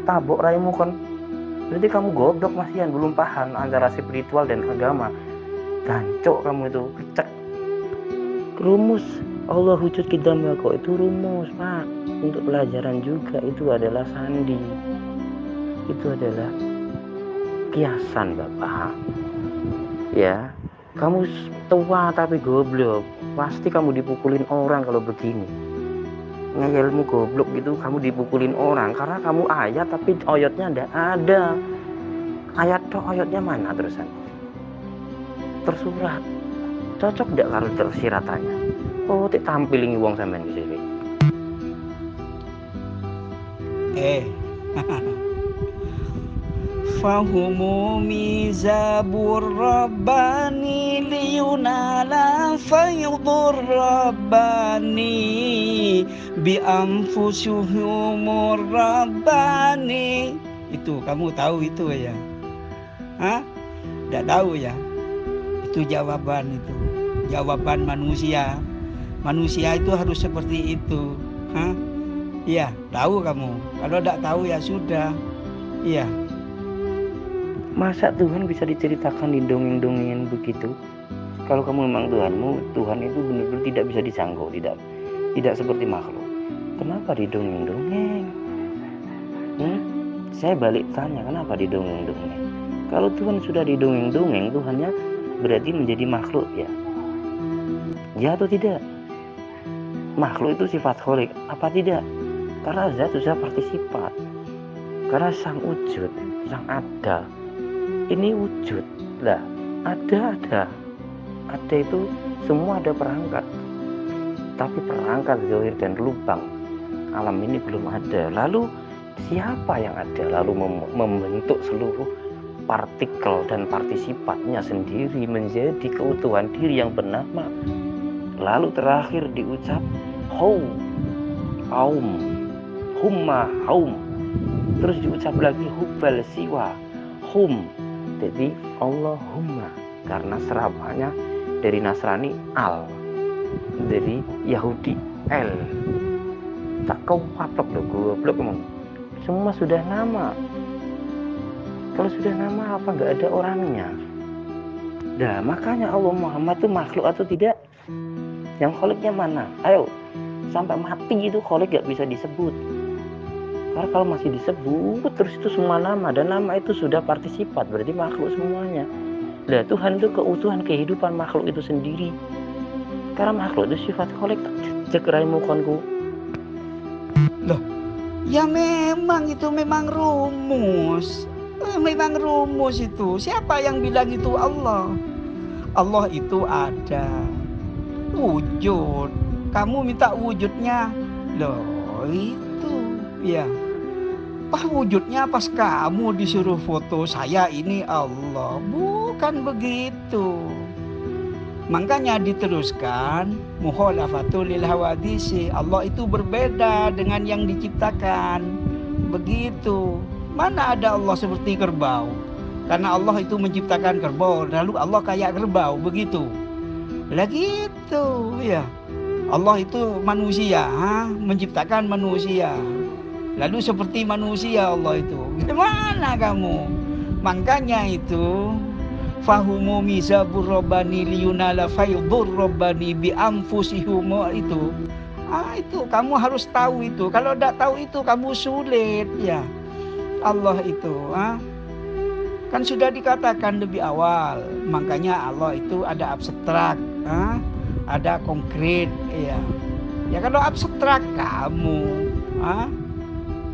Tabok raimu kon. Berarti kamu goblok masihan, belum paham antara spiritual dan agama. Gancok kamu itu, kecek. Rumus Allah wujud kita kok itu rumus Pak. Untuk pelajaran juga itu adalah sandi. Itu adalah kiasan Bapak. Ya, kamu tua tapi goblok. Pasti kamu dipukulin orang kalau begini. Ngeyelmu goblok gitu, kamu dipukulin orang karena kamu ayat tapi oyotnya ndak ada. Ayat toh oyotnya mana terusan? Tersurat. Cocok ndak karo tersiratannya? Oh, tik tampilingi wong sampean di sini. Fahumu mizabur rabbani liyunala fayudur rabbani bi anfusuhumur rabbani. Itu kamu tahu itu ya? Tidak tahu ya? Itu jawaban itu. Jawaban manusia. Manusia itu harus seperti itu. Iya, tahu kamu. Kalau tidak tahu ya sudah. Iya. Masa Tuhan bisa diceritakan di dongeng-dongeng begitu? Kalau kamu memang Tuhanmu, Tuhan itu benar-benar tidak bisa dijangkau, tidak seperti makhluk. Kenapa di dongeng-dongeng? Saya balik tanya, kenapa di dongeng-dongeng? Kalau Tuhan sudah di dongeng-dongeng, Tuhannya berarti menjadi makhluk ya? Ya atau tidak? Makhluk itu sifat kholik, apa tidak? Karena zat sudah partisifat. Karena sang wujud, sang ada. Ini wujud lah, Ada itu semua ada perangkat, tapi perangkat zahir dan lubang alam ini belum ada. Lalu siapa yang ada lalu membentuk seluruh partikel dan partisipannya sendiri menjadi keutuhan diri yang bernama, lalu terakhir diucap hum, aum, humma, haum, terus diucap lagi hubal siwa, hum. Jadi Allahumma, karena serapannya dari Nasrani al, dari Yahudi el. Tak kau patok loh, goblok emang. Semua sudah nama. Kalau sudah nama apa nggak ada orangnya? Nah makanya Allah Muhammad itu makhluk atau tidak? Yang kholiknya mana? Ayo, sampai mati itu kholik nggak bisa disebut. Karena kalau masih disebut terus itu semua nama, dan nama itu sudah partisipat, berarti makhluk semuanya. Nah Tuhan itu keutuhan kehidupan makhluk itu sendiri. Karena makhluk itu sifat kholik, cek raimu konku. Loh, ya memang itu memang rumus. Memang rumus itu. Siapa yang bilang itu Allah? Allah itu ada wujud. Kamu minta wujudnya. Loh, itu ya. Wujudnya pas kamu disuruh foto saya ini Allah. Bukan begitu. Makanya diteruskan mukhalafatul lil hawadisi. Allah itu berbeda dengan yang diciptakan. Begitu. Mana ada Allah seperti kerbau? Karena Allah itu menciptakan kerbau, lalu Allah kayak kerbau, begitu. Lah gitu, ya. Allah itu manusia, menciptakan manusia. Lalu seperti manusia Allah itu. Gimana kamu? Makanya itu fahumu mizabur robbani liyunala fayudur robbani bi anfusihum itu. Itu kamu harus tahu itu. Kalau tidak tahu itu kamu sulit, ya. Allah itu kan sudah dikatakan lebih awal. Makanya Allah itu ada abstrak, ada konkret, ya. Ya kalau abstrak kamu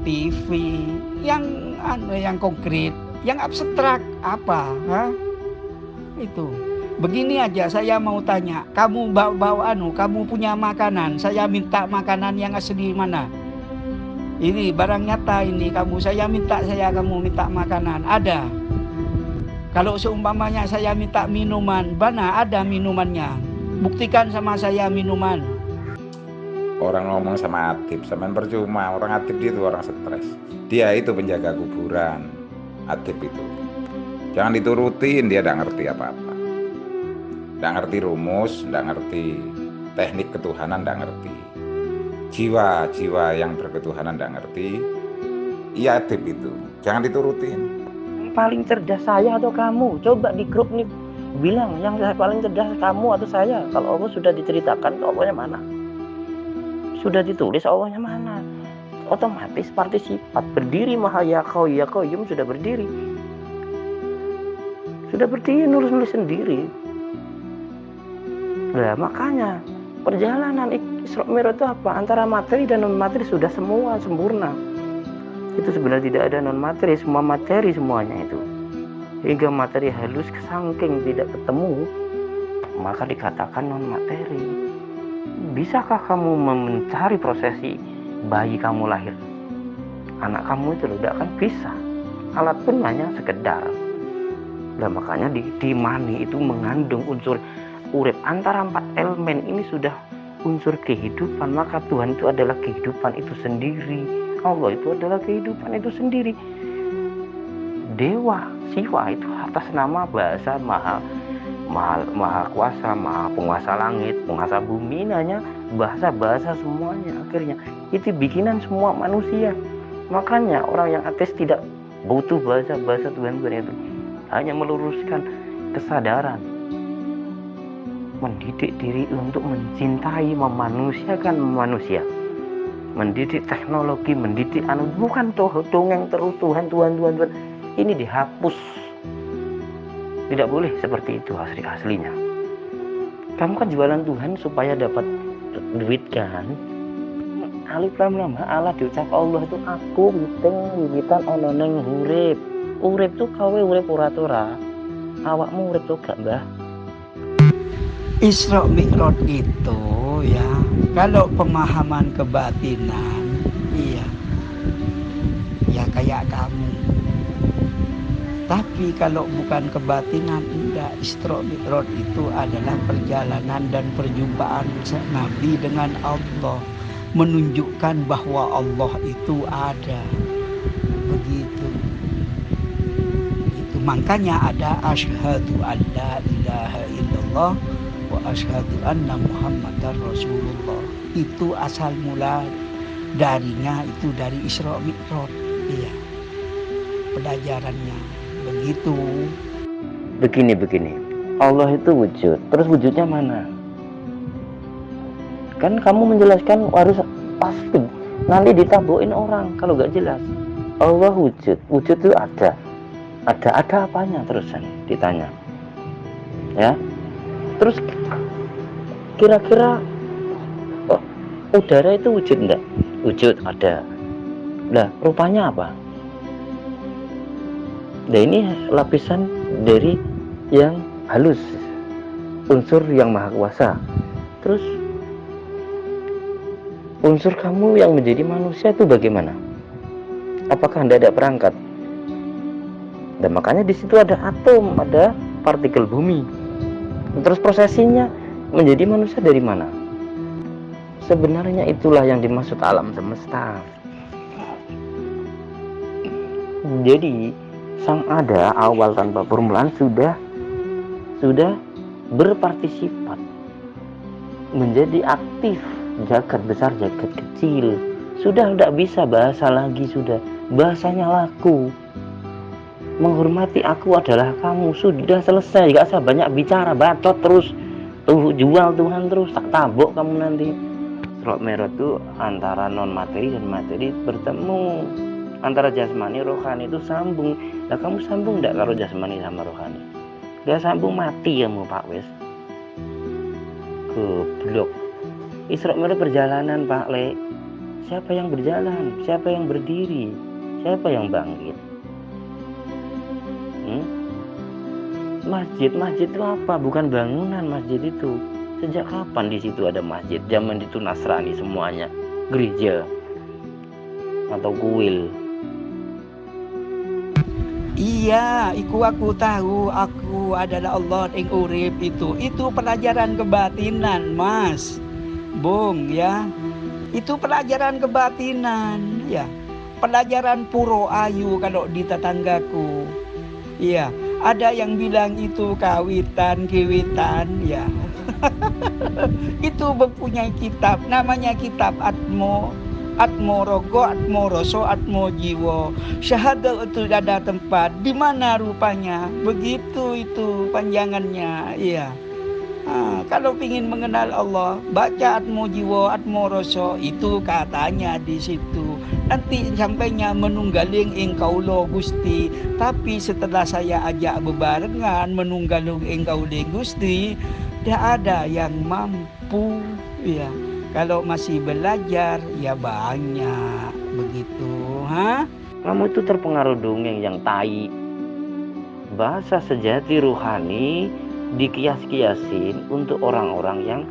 TV yang konkret, yang abstrak apa? Itu. Begini aja saya mau tanya, kamu kamu punya makanan, saya minta makanan yang asli mana? Ini barang nyata ini saya kamu minta makanan, ada. Kalau seumpamanya saya minta minuman, mana ada minumannya? Buktikan sama saya minuman. Orang ngomong sama Atib, sama percuma. Orang Atib itu orang stres. Dia itu penjaga kuburan. Atib itu. Jangan diturutin, dia tidak ngerti apa-apa. Tidak ngerti rumus, tidak ngerti teknik ketuhanan, tidak ngerti. Jiwa yang berketuhanan tidak ngerti. Iya Atib itu. Jangan diturutin. Yang paling cerdas saya atau kamu? Coba di grup nih bilang yang paling cerdas kamu atau saya. Kalau Allah sudah diceritakan, Allahnya mana? Sudah ditulis Allahnya mana? Otomatis partisipat berdiri maha ya qayyum sudah berdiri. Sudah berdiri nulis sendiri. Nah makanya perjalanan Isra Mi'raj itu apa? Antara materi dan non materi sudah semua sempurna. Itu sebenarnya tidak ada non materi, semua materi semuanya itu. Hingga materi halus saking tidak ketemu, maka dikatakan non materi. Bisakah kamu mencari prosesi bayi kamu lahir? Anak kamu itu tidak akan bisa. Alat pun hanya sekedar. Nah makanya di mani itu mengandung unsur urip. Antara 4 elemen ini sudah unsur kehidupan, maka Tuhan itu adalah kehidupan itu sendiri. Allah itu adalah kehidupan itu sendiri. Dewa, Siwa itu atas nama bahasa maha kuasa, maha penguasa langit, penguasa bumi, ini hanya bahasa semuanya. Akhirnya itu bikinan semua manusia. Makanya orang yang ateis tidak butuh bahasa Tuhan itu. Hanya meluruskan kesadaran, mendidik diri untuk mencintai, memanusiakan manusia, mendidik teknologi, mendidik bukan dongeng terus Tuhan. Ini dihapus. Tidak boleh seperti itu aslinya. Kamu kan jualan Tuhan supaya dapat duit kan? Alif lam lam Allah diucap Allah itu aku wiwitan ana ning urip. Urip tuh kawe urip ora. awakmu urip juga Mbah. Isra Mi'raj itu ya, kalau pemahaman kebatinan, iya, ya kayak kamu. Tapi kalau bukan kebatinan, enggak. Isra Mi'raj itu adalah perjalanan dan perjumpaan Nabi dengan Allah, menunjukkan bahwa Allah itu ada. Begitu. Itu makanya ada asyhadu an la ilaha illallah wa asyhadu anna muhammadar rasulullah. Itu asal mula darinya itu dari Isra Mi'raj. Iya. Pelajarannya begitu. Begini. Allah itu wujud. Terus wujudnya mana? Kan kamu menjelaskan harus pasti. Nanti ditabokin orang kalau nggak jelas. Allah wujud. Wujud itu ada. Ada apanya terusan ditanya. Ya. Terus kira-kira udara itu wujud enggak? Wujud, ada. Lah, rupanya apa? Nah, ini lapisan dari yang halus, unsur yang maha kuasa. Terus unsur kamu yang menjadi manusia itu bagaimana? Apakah Anda ada perangkat? Dan makanya di situ ada atom, ada partikel bumi. Terus prosesinya menjadi manusia dari mana? Sebenarnya itulah yang dimaksud alam semesta. Jadi sang ada awal tanpa permulaan sudah berpartisipat menjadi aktif jagat besar jagat kecil. Sudah tidak bisa bahasa lagi, sudah bahasanya laku. Menghormati aku adalah kamu, sudah selesai, gak usah banyak bicara, bacot terus, jual Tuhan terus, tak tabok kamu nanti. Isra Mi'raj itu antara non materi dan materi bertemu, antara jasmani rohani itu sambung. Nah kamu sambung enggak kalau jasmani sama rohani? Gak sambung, mati kamu Pak Wes. Goblok. Isra Mi'raj perjalanan Pak Le. Siapa yang berjalan? Siapa yang berdiri? Siapa yang bangkit? Masjid itu apa? Bukan bangunan masjid itu. Sejak kapan di situ ada masjid? Zaman itu Nasrani semuanya, gereja atau kuil. Iya, aku tahu aku adalah Allah yang urip itu. Itu pelajaran kebatinan, Mas. Bung ya. Itu pelajaran kebatinan, ya. Pelajaran puro ayu kalau di tetanggaku. Iya, ada yang bilang itu kawitan, ya. Itu mempunyai kitab, namanya kitab Atmo Rogo, Atmo Roso, Atmo Jiwo. Syahadat itu ada tempat di mana rupanya. Begitu itu panjangannya, iya. Kalau ingin mengenal Allah, baca Atmo Jiwo, Atmo Roso, itu katanya di situ. Nanti sampainya menunggaling engkau lo Gusti. Tapi setelah saya ajak bebarengan menunggaling engkau lo Gusti, tidak ada yang mampu, ya. Kalau masih belajar, ya banyak begitu, Kamu itu terpengaruh dongeng yang tai. Bahasa sejati rohani dikias-kiasin untuk orang-orang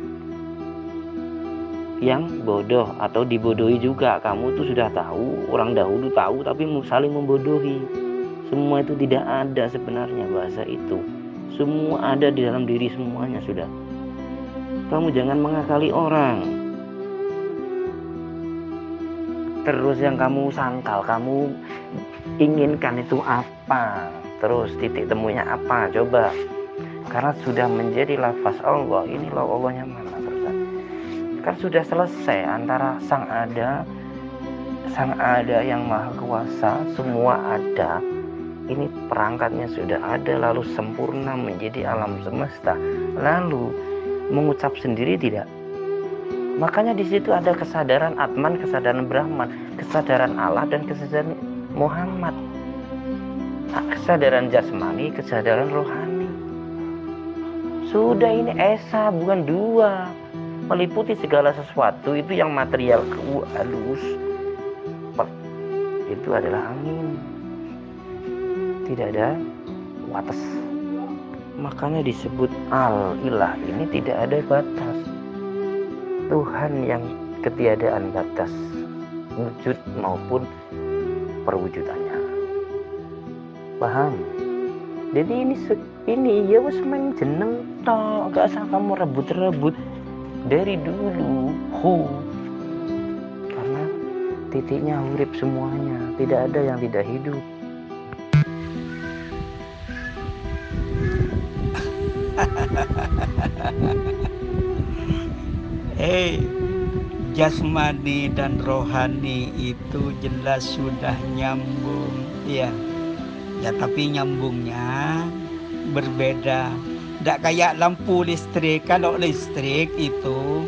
yang bodoh atau dibodohi juga. Kamu tuh sudah tahu, orang dahulu tahu tapi saling membodohi. Semua itu tidak ada sebenarnya bahasa itu. Semua ada di dalam diri semuanya sudah. Kamu jangan mengakali orang. Terus yang kamu sangkal, kamu inginkan itu apa? Terus titik temunya apa? Coba. Karena sudah menjadi lafaz Allah, ini loh Allahnya mana terus? Kan sudah selesai antara sang ada yang maha kuasa, semua ada. Ini perangkatnya sudah ada, lalu sempurna menjadi alam semesta, lalu mengucap sendiri tidak. Makanya di situ ada kesadaran Atman, kesadaran Brahman, kesadaran Allah dan kesadaran Muhammad. Kesadaran jasmani, kesadaran rohani. Sudah, ini esa bukan dua, meliputi segala sesuatu. Itu yang material halus, itu adalah angin, tidak ada wates. Makanya disebut al-ilah ini tidak ada batas. Tuhan yang ketiadaan batas wujud maupun perwujudannya. Paham? Jadi ini ya wis main jeneng tok, gak usah kamu rebut-rebut dari dulu. Karena titiknya huruf semuanya, tidak ada yang tidak hidup. Jasmani dan rohani itu jelas sudah nyambung, ya. Ya tapi nyambungnya berbeda. Tidak kayak lampu listrik. Kalau listrik itu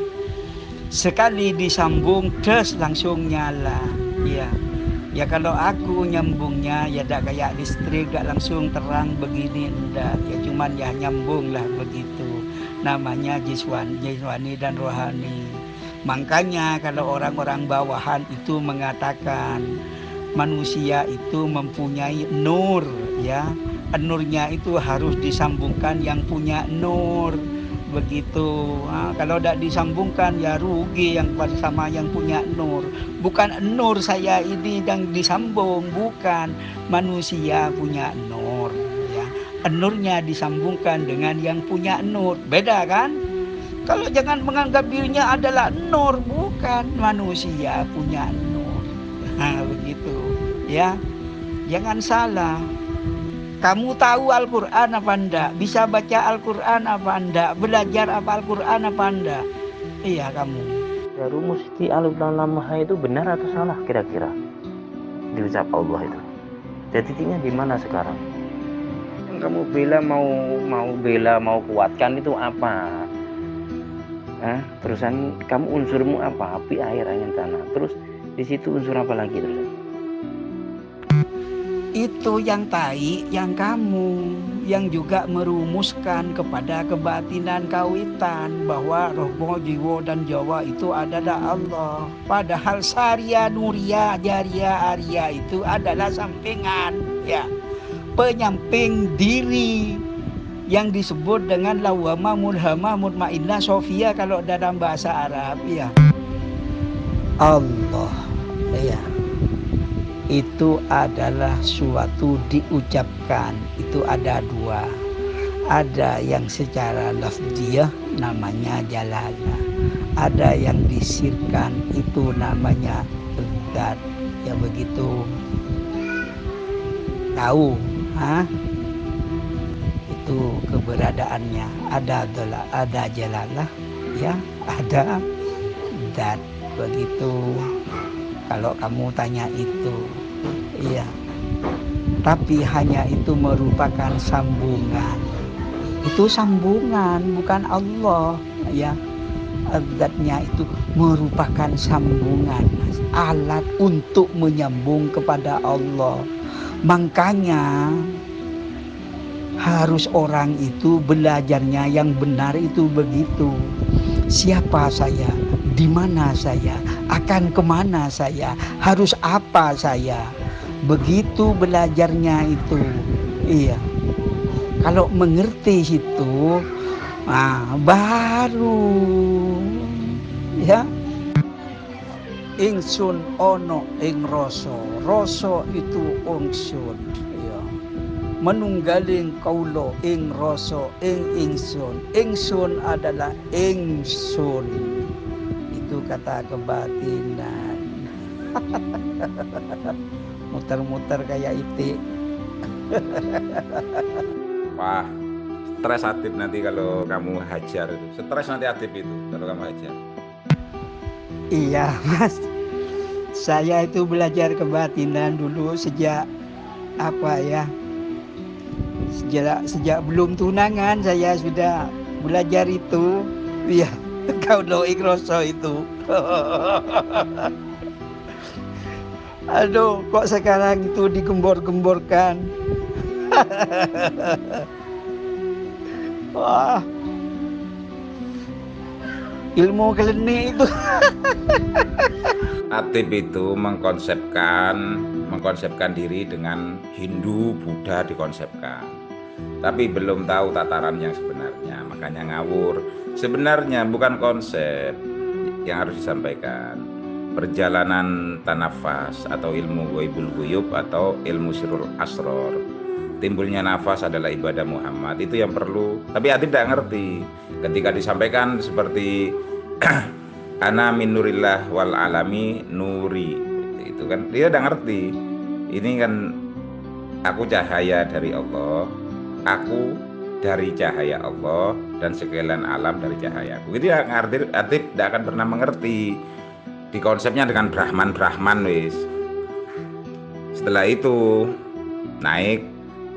sekali disambung terus langsung nyala, ya. Ya kalau aku nyambungnya ya tidak kayak listrik, tidak langsung terang begini, enggak. Ya cuman ya nyambung lah begitu. Namanya jasmani dan rohani. Makanya kalau orang-orang bawahan itu mengatakan manusia itu mempunyai nur, ya. Nurnya itu harus disambungkan yang punya nur, begitu. Kalau tidak disambungkan ya rugi yang sama yang punya nur. Bukan nur saya ini yang disambung, bukan. Manusia punya nur, ya. Nurnya disambungkan dengan yang punya nur, beda kan? Kalau jangan menganggap dirinya adalah nur, bukan. Manusia punya nur. Begitu, ya. Jangan salah. Kamu tahu Al-Quran apa enggak? Bisa baca Al-Quran apa enggak? Belajar apa Al-Quran apa enggak? Iya kamu. Ya, rumus di Al-Maha itu benar atau salah kira-kira diucap Allah itu? Jadi titiknya di mana sekarang? Yang kamu bela mau kuatkan itu apa? Terusan kamu unsurmu apa? Api, air, angin, tanah. Terus di situ unsur apa lagi terus? Itu yang tai, yang kamu, yang juga merumuskan kepada kebatinan kawitan bahwa roh, jiwa dan jawa itu adalah Allah. Padahal Saria, Nuria, Jaria, Arya itu adalah sampingan, ya, penyamping diri yang disebut dengan lawama, mulhama, mutmainnah, sofia kalau dalam bahasa Arab, ya. Allah, ya. Itu adalah suatu diucapkan. Itu ada dua. Ada yang secara lafziyah namanya jalalah. Ada yang disirkan itu namanya zat. Ya begitu. Tahu, itu keberadaannya. Ada jalalah, ya, ada zat, begitu. Kalau kamu tanya itu, iya. Tapi hanya itu merupakan sambungan. Itu sambungan, bukan Allah, ya. Zatnya itu merupakan sambungan, alat untuk menyambung kepada Allah. Makanya harus orang itu belajarnya yang benar itu begitu. Siapa saya? Di mana saya? Akan kemana saya? Harus apa saya? Begitu belajarnya itu. Iya. Kalau mengerti itu, baru, ya. Ingsun ono ing rasa. Rasa itu ingsun, ya. Menunggaling kaulo ing rasa ing ingsun. Ingsun adalah ingsun. Itu kata kebatinan. Muter-muter kayak itik. Wah, stres Atip nanti kalau kamu hajar itu. Stres nanti Atip itu kalau kamu hajar. Iya Mas, saya itu belajar kebatinan dulu sejak sejak belum tunangan saya sudah belajar itu. Iya, kaulo ing rasa itu. Aduh, kok sekarang itu digembor-gemborkan. Wah, ilmu klinik itu. Atip itu mengkonsepkan diri dengan Hindu, Buddha dikonsepkan. tapi belum tahu tataran yang sebenarnya, makanya ngawur. Sebenarnya bukan konsep yang harus disampaikan, perjalanan tanafas atau ilmu ghaibul ghuyub atau ilmu sirrul asror. Timbulnya nafas adalah ibadah Muhammad, itu yang perlu. Tapi hati tidak ngerti ketika disampaikan seperti ana min nurillah wal alami nuri, itu kan dia tidak ngerti. Ini kan aku cahaya dari Allah, aku dari cahaya Allah, dan sekalian alam dari cahayaku. Itu ya ngerti, hati tidak akan pernah mengerti. Di konsepnya dengan Brahman wis. Setelah itu naik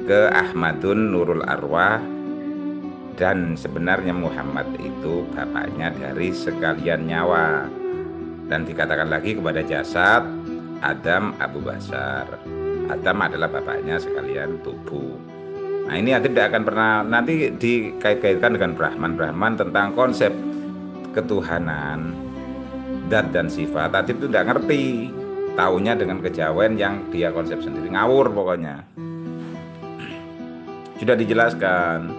ke Ahmadun Nurul Arwah, dan sebenarnya Muhammad itu bapaknya dari sekalian nyawa, dan dikatakan lagi kepada jasad Adam Abu Basar. Adam adalah bapaknya sekalian tubuh. Nah ini Adib tidak akan pernah nanti dikait-kaitkan dengan Brahman tentang konsep ketuhanan, dat dan sifat. Adib itu tidak ngerti, taunya dengan kejawen yang dia konsep sendiri, ngawur pokoknya. Sudah dijelaskan,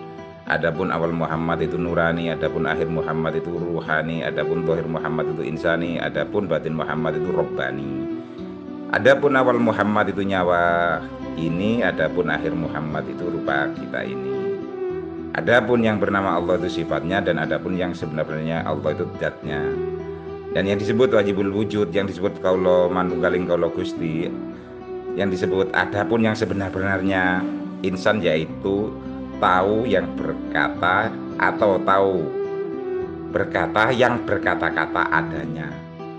adapun awal Muhammad itu nurani, adapun akhir Muhammad itu ruhani, adapun zahir Muhammad itu insani, adapun batin Muhammad itu robbani. Adapun awal Muhammad itu nyawa ini, adapun akhir Muhammad itu rupa kita ini. Adapun yang bernama Allah itu sifatnya, dan adapun yang sebenarnya Allah itu zatnya. Dan yang disebut wajibul wujud, yang disebut kaulo manunggaling kaulo Gusti, yang disebut adapun yang sebenar-benarnya insan, yaitu tahu yang berkata atau tahu berkata yang berkata-kata adanya.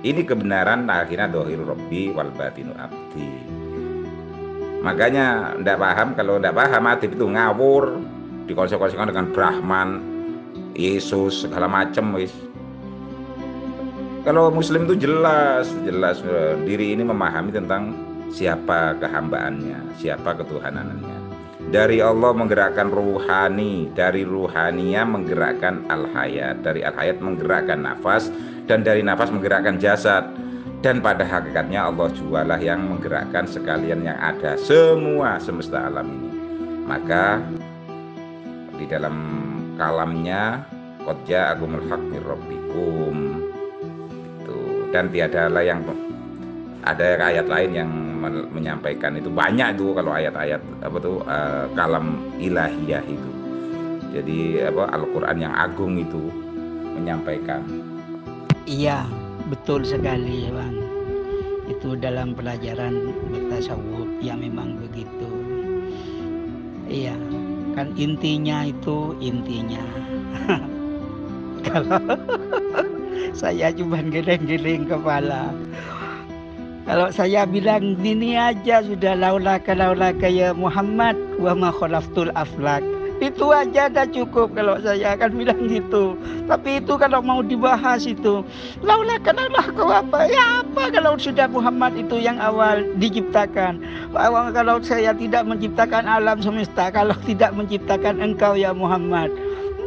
Ini kebenaran akhirnya dohir Robbi wal batinu abdi. Makanya tidak paham, kalau tidak paham Adib itu ngawur, dikonsekuensikan dengan Brahman, Yesus segala macam wis. Kalau Muslim itu jelas diri ini memahami tentang siapa kehambaannya, siapa ketuhanannya. Dari Allah menggerakkan ruhani, dari ruhaninya menggerakkan al-hayat, dari al-hayat menggerakkan nafas, dan dari nafas menggerakkan jasad. Dan pada hakikatnya Allah jualah yang menggerakkan sekalian yang ada semua semesta alam ini. Maka di dalam kalamnya qad ja'akumul haqq mir rabbikum itu, dan tiadalah yang ada ayat lain yang menyampaikan itu banyak itu, kalau ayat-ayat apa tuh kalam ilahiyah itu. Jadi apa Al-Qur'an yang agung itu menyampaikan. Iya, betul sekali Bang. Itu dalam pelajaran bertasawuf ya memang begitu. Iya, kan intinya itu intinya. Kalau saya cuma geleng-geleng kepala. Kalau saya bilang gini aja sudah laulaka ya Muhammad wa ma khalaftul aflak. Itu aja dah cukup kalau saya akan bilang gitu. Tapi itu kalau mau dibahas itu laulaka apa? Ya apa kalau sudah Muhammad itu yang awal diciptakan. Kalau saya tidak menciptakan alam semesta, kalau tidak menciptakan engkau ya Muhammad.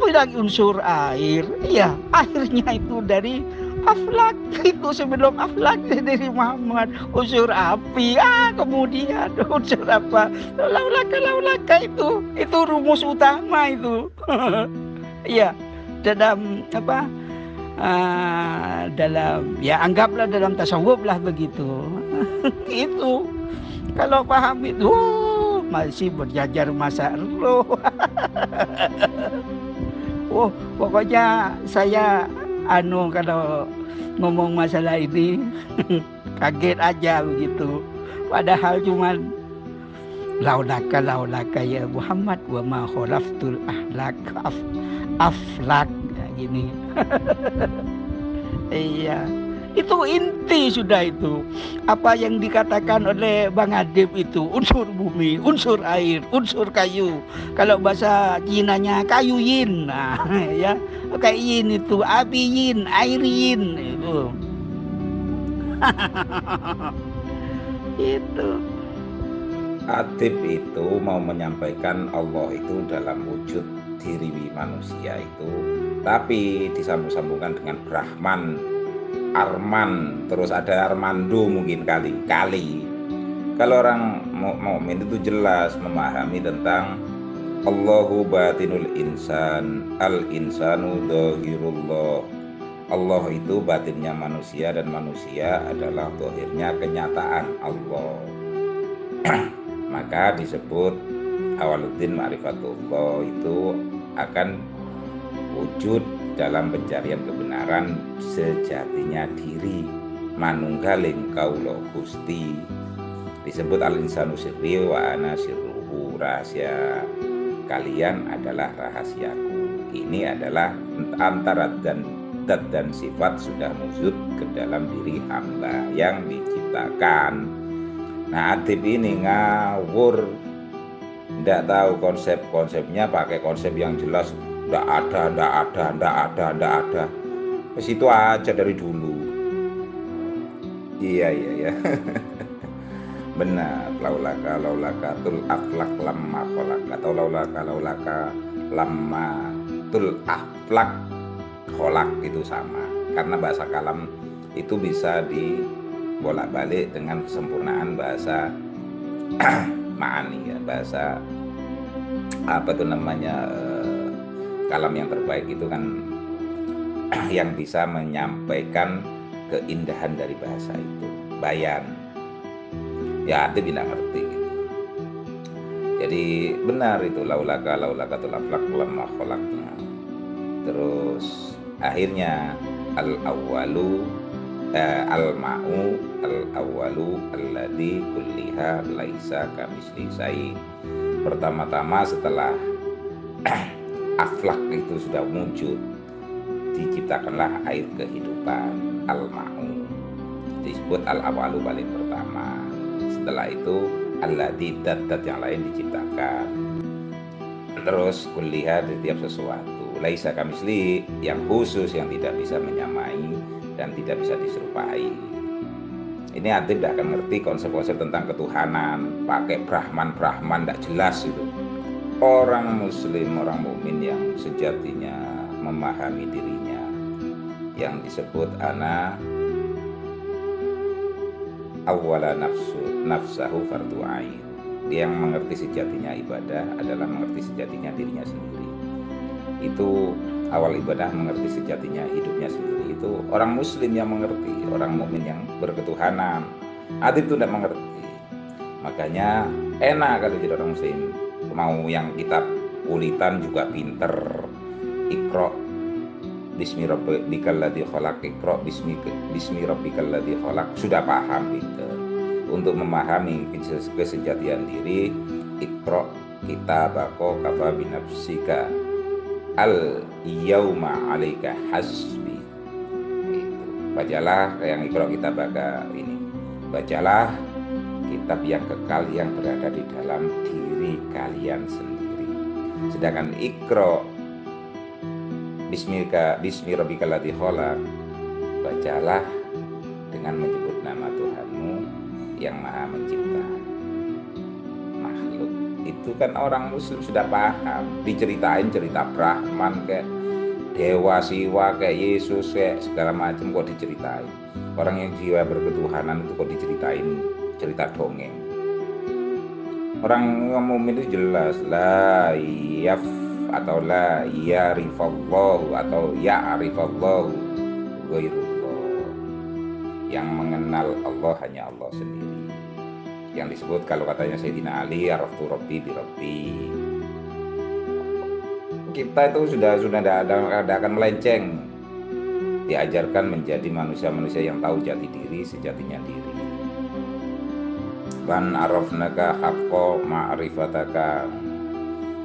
Bilang unsur air, iya akhirnya itu dari aflak, itu sebelum aflak dari Muhammad. Unsur api, kemudian unsur apa? Laulaka itu rumus utama itu. Iya, dalam apa? Dalam ya anggaplah dalam tasawuf lah begitu. Itu kalau paham itu masih berjajar masa roh. Pokoknya saya kalau ngomong masalah ini kaget aja begitu. Padahal cuman laulaka ya Muhammad wa ma khalaftul aflak gini. Iya. Itu inti sudah itu. Apa yang dikatakan oleh Bang Adib itu unsur bumi, unsur air, unsur kayu. Kalau bahasa Cinanya kayu yin. Nah, ya. Kayak yin itu api yin, air yin itu. Itu. Adib itu mau menyampaikan Allah itu dalam wujud diri manusia itu, tapi disambung-sambungkan dengan Brahman, Arman, terus ada Armando mungkin kali. Kalau orang mukmin itu jelas memahami tentang Allahu batinul insan, al insanu dhahirullah. Allah itu batinnya manusia dan manusia adalah zahirnya kenyataan Allah. Maka disebut awaluddin ma'rifatullah itu akan wujud dalam pencarian kebenaran sejatinya diri manunggaling kaula Gusti. Disebut al insanu sirri wa ana sirruhu, rahasia kalian adalah rahasiaku. Ini adalah antara dat dan sifat sudah wujud ke dalam diri hamba yang diciptakan. Nah, adib ini ngawur, ndak tahu konsepnya, pakai konsep yang jelas, ndak ada. Ke situ aja dari dulu. Iya. Benar, laulaka tul aflak lamma kholak, atau laulaka lamma tul aflak kholak, itu sama. Karena bahasa kalam itu bisa dibolak-balik dengan kesempurnaan bahasa ma'ani, ya, bahasa apa itu namanya, kalam yang terbaik itu kan yang bisa menyampaikan keindahan dari bahasa itu, bayan. Ya, hati tidak ngerti gitu. Jadi benar itu laulaka tul aflak lamma kholaknya. Terus akhirnya al-awwalu al-ma'u al-awwalu alladhi kulliha laisa kamisli syai'. Pertama-tama setelah aflak itu sudah wujud, diciptakanlah air kehidupan, al-ma'u. Disebut al-awwalu paling pertama. Setelah itu alladhi dat yang lain diciptakan. Terus kulliha di tiap sesuatu, laisa kamisli yang khusus, yang tidak bisa menyamai dan tidak bisa diserupai. Ini hati tidak akan ngerti konsep-konsep tentang ketuhanan, pakai Brahman tidak jelas itu. Orang muslim, orang mukmin yang sejatinya memahami dirinya, yang disebut ana awwala nafsahu fardu ain. Dia yang mengerti sejatinya ibadah adalah mengerti sejatinya dirinya sendiri. Itu awal ibadah, mengerti sejatinya hidupnya sendiri. Itu orang muslim yang mengerti, orang mukmin yang berketuhanan. Adib itu tidak mengerti. Makanya enak kalau jadi orang muslim, mau yang kitab kulitan juga pinter. Iqra bismi rabbikal ladzi khalaq, iqra bismi rabbikal ladzi khalaq, sudah paham pinter. Untuk memahami kesejatian diri, iqra kitabaka kafa binafsika al yauma 'alaika hasbi. Bacalah yang iqra kitabaka ini. Bacalah kitab yang kekal yang berada di dalam diri kalian sendiri. Sedangkan iqra bismi rabbikal ladzi khalaq, bacalah dengan menyebut nama Tuhanmu yang Maha Mencipta makhluk. Itu kan orang muslim sudah paham. Diceritain cerita Brahman kayak dewa Siwa, kayak Yesus, kayak segala macam kok diceritain. Orang yang jiwa berketuhanan itu kok diceritain cerita dongeng. Orang mukmin itu jelas la yaf atau la yarifallahu atau ya'rifallahu ghairullah. Yang mengenal Allah hanya Allah sendiri. Yang disebut kalau katanya Sayyidina Ali, araftu rabbi bi rabbi. Kita itu sudah ada akan melenceng. Diajarkan menjadi manusia-manusia yang tahu jati diri, sejatinya diri. Ban arafnaka haqqa ma'rifataka.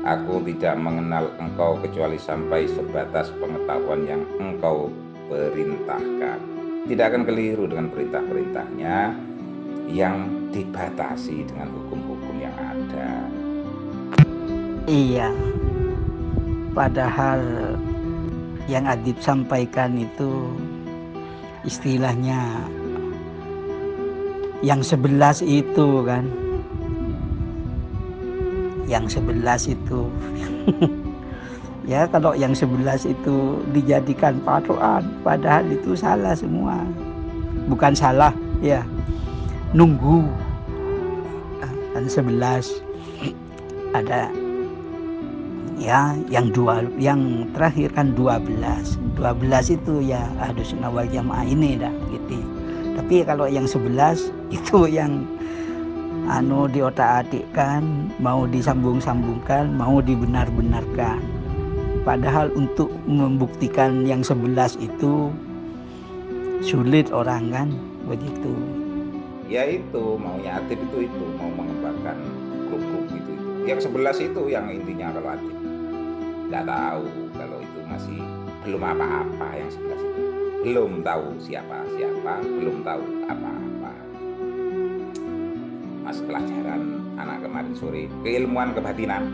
Aku tidak mengenal engkau kecuali sampai sebatas pengetahuan yang engkau perintahkan. Tidak akan keliru dengan perintah-perintahnya yang dibatasi dengan hukum-hukum yang ada. Iya, padahal yang Adib sampaikan itu istilahnya yang 11 itu kan, yang 11 itu ya, kalau yang 11 itu dijadikan patokan, padahal itu salah semua. Bukan salah ya, nunggu kan 11 ada ya yang terakhir kan 12 itu ya Ahlus Sunnah wal Jamaah ini dah gitu. Tapi kalau yang 11 itu yang diotak-atikkan, mau disambung-sambungkan, mau dibenar-benarkan. Padahal untuk membuktikan yang 11 itu sulit orang kan begitu. Ya itu maunya Atif itu mau mengembangkan grup-grup itu. Yang 11 itu yang intinya kalau Atif nggak tahu, kalau itu masih belum apa-apa. Yang 11 itu belum tahu siapa, belum tahu apa-apa. Mas pelajaran anak kemarin sore, keilmuan kebatinan.